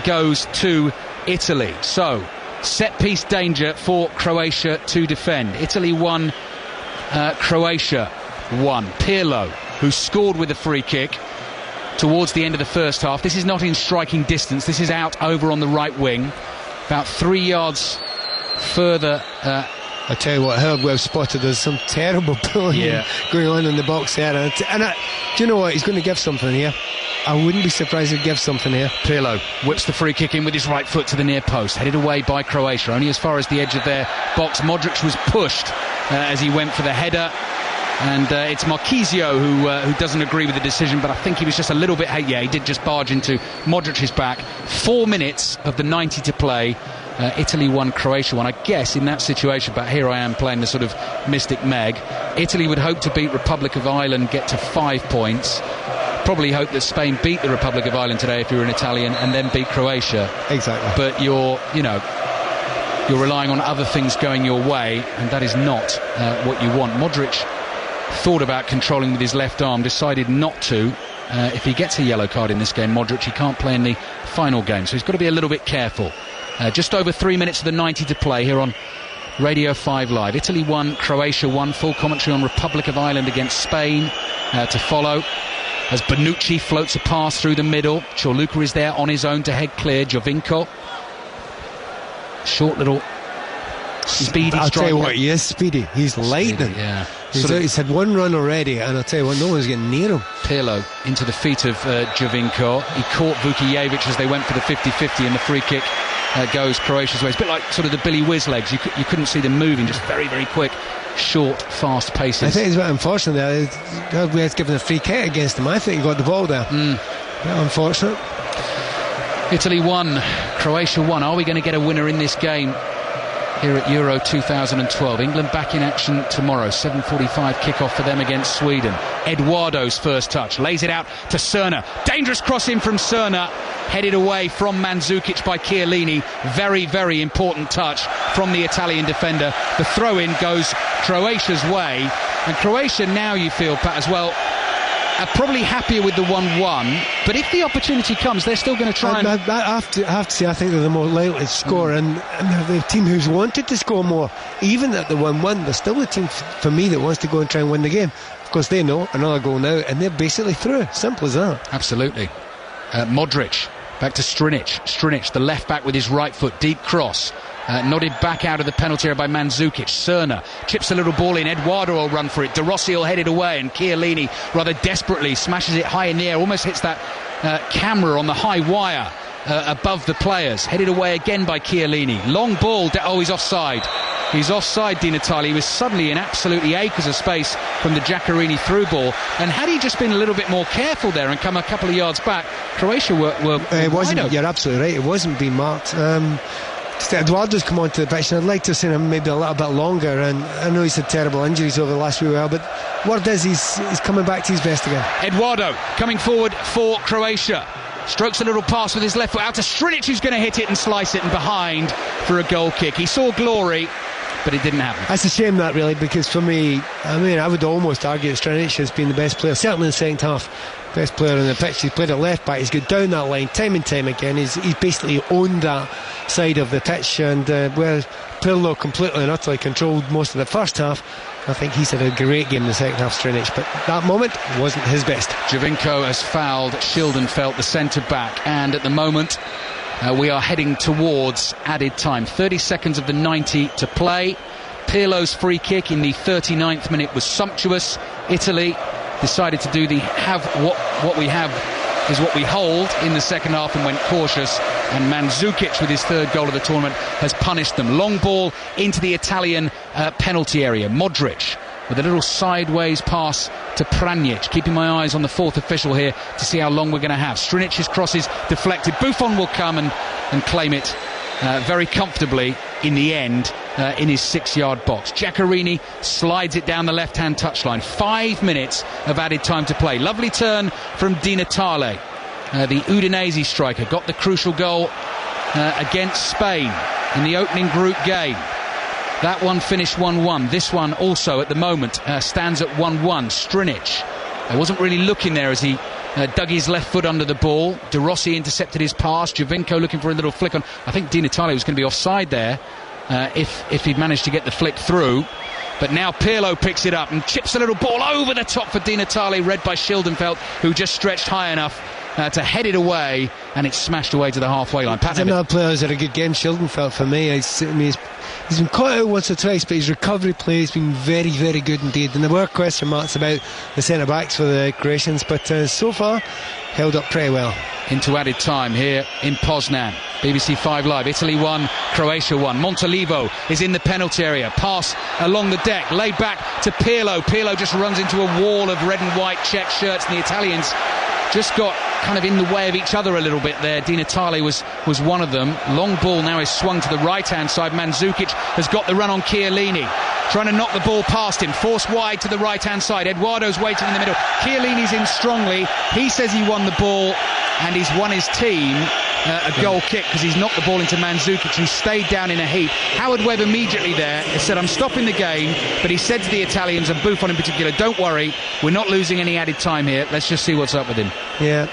goes to Italy. So, set-piece danger for Croatia to defend. Italy 1, Croatia 1. Pirlo, who scored with a free kick towards the end of the first half. This is not in striking distance. This is out over on the right wing, about 3 yards further. I tell you what, Howard well spotted. There's some terrible pulling going on in the box there, and do you know what? He's going to give something here. I wouldn't be surprised if he gives something here. Pirlo whips the free kick in with his right foot to the near post, headed away by Croatia, only as far as the edge of their box. Modric was pushed as he went for the header. And it's Marchisio who doesn't agree with the decision, but I think he was just a little bit... he did just barge into Modric's back. 4 minutes of the 90 to play. Italy 1, Croatia 1. I guess in that situation, but here I am playing the sort of mystic Meg. Italy would hope to beat Republic of Ireland, get to 5 points. Probably hope that Spain beat the Republic of Ireland today if you're an Italian, and then beat Croatia. Exactly. But you're relying on other things going your way, and that is not what you want. Modric thought about controlling with his left arm, decided not to. If he gets a yellow card in this game, Modric, he can't play in the final game, so he's got to be a little bit careful. Just over 3 minutes of the 90 to play here on Radio 5 Live. Italy 1, Croatia 1. Full commentary on Republic of Ireland against Spain to follow, as Bonucci floats a pass through the middle. Ciurluca is there on his own to head clear. Giovinco, short little speedy I'll strike. tell you what, he is speedy. He's lightning. Yeah. He's had 1 run already, and I'll tell you what, no one's getting near him. Pirlo into the feet of Giovinco. He caught Vukijevic as they went for the 50-50, and the free kick goes Croatia's way. It's a bit like sort of the Billy Whiz legs. You couldn't see them moving, just very, very quick, short, fast paces. I think it's a bit unfortunate there. We had given a free kick against him. I think he got the ball there. Unfortunate. Italy 1, Croatia 1. Are we going to get a winner in this game? here at Euro 2012. England back in action tomorrow. 7:45 kickoff for them against Sweden. Eduardo's first touch, lays it out to Cerna. Dangerous cross in from Cerna, headed away from Mandzukic by Chiellini. Very, very important touch from the Italian defender. The throw-in goes Croatia's way, and Croatia now, you feel, Pat, as well, are probably happier with the 1-1, but if the opportunity comes, they're still going to try. I have to say, I think they're the more likely to score, and they're the team who's wanted to score more. Even at the 1-1, they're still the team, for me, that wants to go and try and win the game. Of course, they know another goal now, and they're basically through. Simple as that. Absolutely. Modric, back to Strinic. Strinic, the left back with his right foot, deep cross. Nodded back out of the penalty area by Mandzukic. Cerna chips a little ball in. Eduardo will run for it. De Rossi will head it away, and Chiellini rather desperately smashes it high in the air, almost hits that camera on the high wire above the players. Headed away again by Chiellini. Long ball. He's offside. He's offside, Di Natale. He was suddenly in absolutely acres of space from the Giaccherini through ball, and had he just been a little bit more careful there and come a couple of yards back, Croatia were it wasn't. You're absolutely right. It wasn't being marked. Eduardo's come onto the pitch, and I'd like to have seen him maybe a little bit longer, and I know he's had terrible injuries over the last wee while, but word is he's coming back to his best again. Eduardo coming forward for Croatia, strokes a little pass with his left foot out to Strinic, who's going to hit it and slice it and behind for a goal kick. He saw glory, but it didn't happen. That's a shame, that, really, because for me, I would almost argue that Strinic has been the best player, certainly in the second half. Best player on the pitch. He's played at left back. He's got down that line time and time again. He's basically owned that side of the pitch, and where Pirlo completely and utterly controlled most of the first half, I think he's had a great game in the second half, Strinic, but that moment wasn't his best. Jovinko has fouled Schildenfeld, the centre back, and at the moment we are heading towards added time. 30 seconds of the 90 to play. Pirlo's free kick in the 39th minute was sumptuous. Italy decided to do the what we have is what we hold in the second half and went cautious, and Mandzukic with his third goal of the tournament has punished them. Long ball into the Italian penalty area. Modric with a little sideways pass to Pranjic, keeping my eyes on the fourth official here to see how long we're going to have. Strinic's cross is deflected. Buffon will come and claim it very comfortably in the end in his 6-yard box. Giaccherini slides it down the left-hand touchline. 5 minutes of added time to play. Lovely turn from Di Natale, the Udinese striker. Got the crucial goal against Spain in the opening group game. That one finished 1-1. This one also at the moment stands at 1-1. Strinic wasn't really looking there as he dug his left foot under the ball. De Rossi intercepted his pass. Jovinko looking for a little flick on. I think Di Natale was going to be offside there if he'd managed to get the flick through. But now Pirlo picks it up and chips a little ball over the top for Di Natale, read by Schildenfeld, who just stretched high enough to head it away, and it's smashed away to the halfway line. Another player who's had a good game, Schildenfeld, for me. He's been caught out once or twice, but his recovery play has been very, very good indeed. And there were question marks about the centre-backs for the Croatians, but so far held up pretty well. Into added time here in Poznan. BBC 5 Live. Italy 1, Croatia 1. Montolivo is in the penalty area. Pass along the deck, laid back to Pirlo. Pirlo just runs into a wall of red and white check shirts, and the Italians just got kind of in the way of each other a little bit there. Di Natale was one of them. Long ball now is swung to the right-hand side. Mandzukic has got the run on Chiellini, trying to knock the ball past him. Forced wide to the right-hand side. Eduardo's waiting in the middle. Chiellini's in strongly. He says he won the ball, and he's won his team a goal kick because he's knocked the ball into Mandzukic, who stayed down in a heap. Howard Webb immediately there has said, I'm stopping the game, but he said to the Italians, and Buffon in particular, don't worry, we're not losing any added time here. Let's just see what's up with him. Yeah,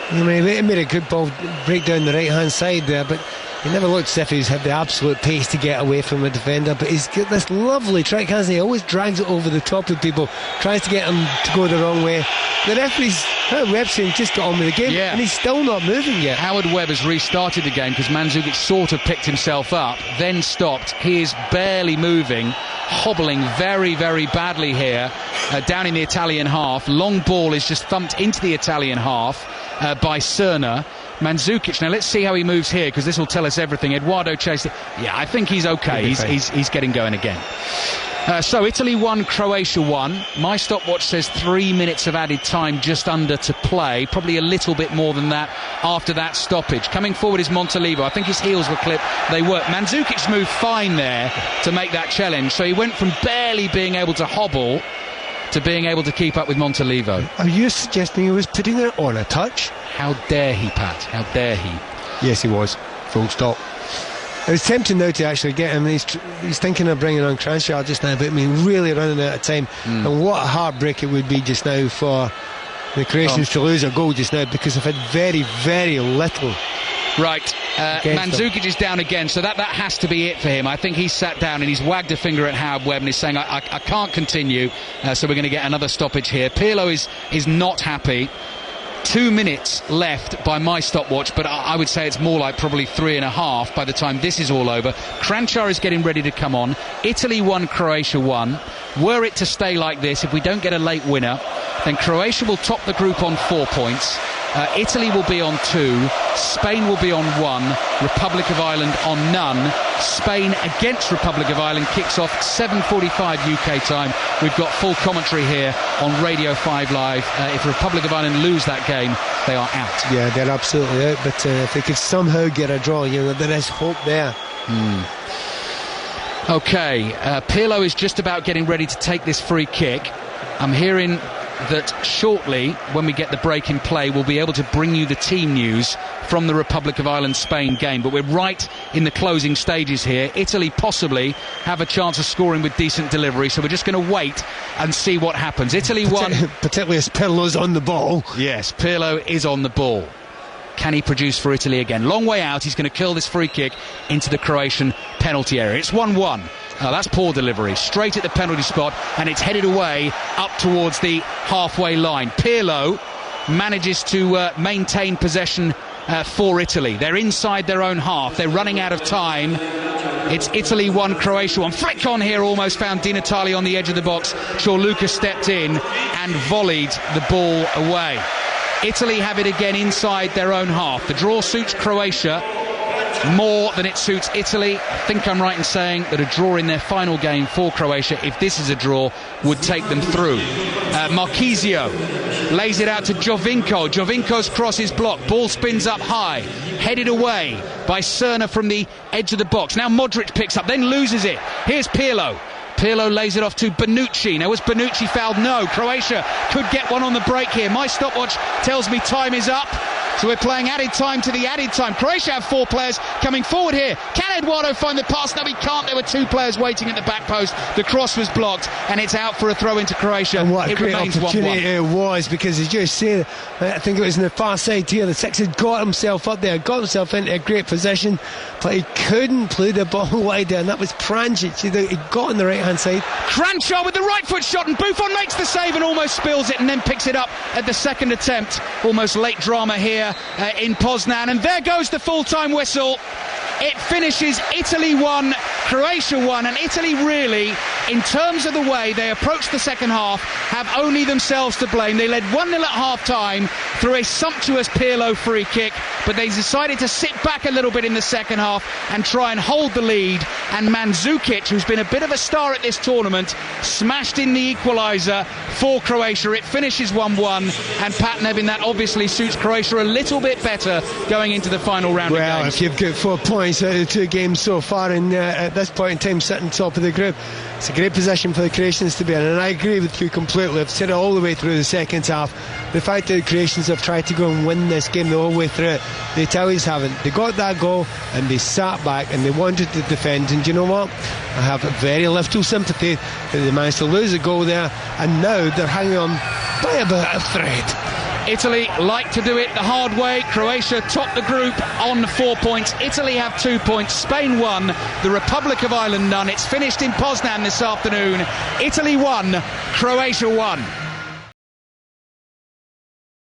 he made a good ball break down the right-hand side there, but he never looked as if he's had the absolute pace to get away from a defender. But he's got this lovely trick, hasn't he? He always drags it over the top of people, tries to get him to go the wrong way. The referee's, Webb saying, just got on with the game, and he's still not moving yet. Howard Webb has restarted the game because Mandzukic sort of picked himself up, then stopped. He is barely moving, hobbling very, very badly here, down in the Italian half. Long ball is just thumped into the Italian half by Cerna. Mandzukic, now let's see how he moves here, because this will tell us everything. Eduardo chased it. Yeah, I think he's okay. He's getting going again. So Italy 1, Croatia 1. My stopwatch says 3 minutes of added time just under to play. Probably a little bit more than that after that stoppage. Coming forward is Montolivo. I think his heels were clipped. They worked. Mandzukic moved fine there to make that challenge. So he went from barely being able to hobble to being able to keep up with Montolivo. Are you suggesting he was putting it on a touch? How dare he, Pat? How dare he? Yes, he was. Full stop. It was tempting now to actually get him. He's thinking of bringing on Croatia just now, but I mean, really running out of time. And what a heartbreak it would be just now for the Croatians to lose a goal just now, because they've had very, very little. Right, Mandzukic is down again, so that has to be it for him. I think he's sat down and he's wagged a finger at Howard Webb and he's saying, I can't continue, so we're going to get another stoppage here. Pirlo is not happy. 2 minutes left by my stopwatch, but I would say it's more like probably 3.5 by the time this is all over. Kranjčar is getting ready to come on. Italy 1, Croatia 1. Were it to stay like this, if we don't get a late winner, then Croatia will top the group on 4 points. Italy will be on 2, Spain will be on 1, Republic of Ireland on none. Spain against Republic of Ireland kicks off 7:45 UK time. We've got full commentary here on Radio 5 Live. If Republic of Ireland lose that game, they are out. Yeah, they're absolutely out, but if they could somehow get a draw, there is hope there. OK, Pirlo is just about getting ready to take this free kick. I'm hearing that shortly, when we get the break in play, we'll be able to bring you the team news from the Republic of Ireland-Spain game. But we're right in the closing stages here. Italy possibly have a chance of scoring with decent delivery, so we're just going to wait and see what happens. Italy won. Particularly as Pirlo's on the ball. Yes, Pirlo is on the ball. Can he produce for Italy again? Long way out. He's going to kill this free kick into the Croatian penalty area. It's 1-1. That's poor delivery. Straight at the penalty spot, and it's headed away up towards the halfway line. Pirlo manages to maintain possession for Italy. They're inside their own half. They're running out of time. It's Italy 1, Croatia 1. Flick on here almost found Di Natale on the edge of the box. Lucas stepped in and volleyed the ball away. Italy have it again inside their own half. The draw suits Croatia more than it suits Italy. I think I'm right in saying that a draw in their final game for Croatia, if this is a draw, would take them through. Marchisio lays it out to Jovinko. Jovinko's cross is blocked. Ball spins up high. Headed away by Cerna from the edge of the box. Now Modric picks up, then loses it. Here's Pirlo. Pirlo lays it off to Bonucci. Now, was Bonucci fouled? No. Croatia could get one on the break here. My stopwatch tells me time is up. So we're playing added time to the added time. Croatia have 4 players coming forward here. Can Eduardo find the pass? No, he can't. There were 2 players waiting at the back post. The cross was blocked, and it's out for a throw into Croatia. And what a it great remains opportunity 1-1. it was, because as you say, I think it was in the far side here. The Six had got himself up there, got himself into a great position, but he couldn't play the ball wide there, and that was Pranjic. He got on the right hand side. Kranjčar with the right foot shot, and Buffon makes the save and almost spills it, and then picks it up at the second attempt. Almost late drama here in Poznan, and there goes the full-time whistle. It finishes Italy 1, Croatia 1, and Italy really, in terms of the way they approached the second half, have only themselves to blame. They led 1-0 at half-time through a sumptuous Pirlo free kick, but they decided to sit back a little bit in the second half and try and hold the lead, and Mandzukic, who's been a bit of a star at this tournament, smashed in the equaliser for Croatia. It finishes 1-1, and Pat Nevin, that obviously suits Croatia a little bit better going into the final round of games. Well, if you've got 4 points out of the 2 games so far, and at this point in time sitting top of the group, it's a great position for the Croatians to be in, and I agree with you completely. I've said it all the way through the second half. The fact that the Croatians have tried to go and win this game the whole way through it, the Italians haven't. They got that goal and they sat back and they wanted to defend, and you know what? I have very little sympathy that they managed to lose a goal there, and now they're hanging on by about a thread. Italy like to do it the hard way. Croatia top the group on 4 points. Italy have 2 points. Spain 1. The Republic of Ireland none. It's finished in Poznan this afternoon. Italy 1, Croatia 1.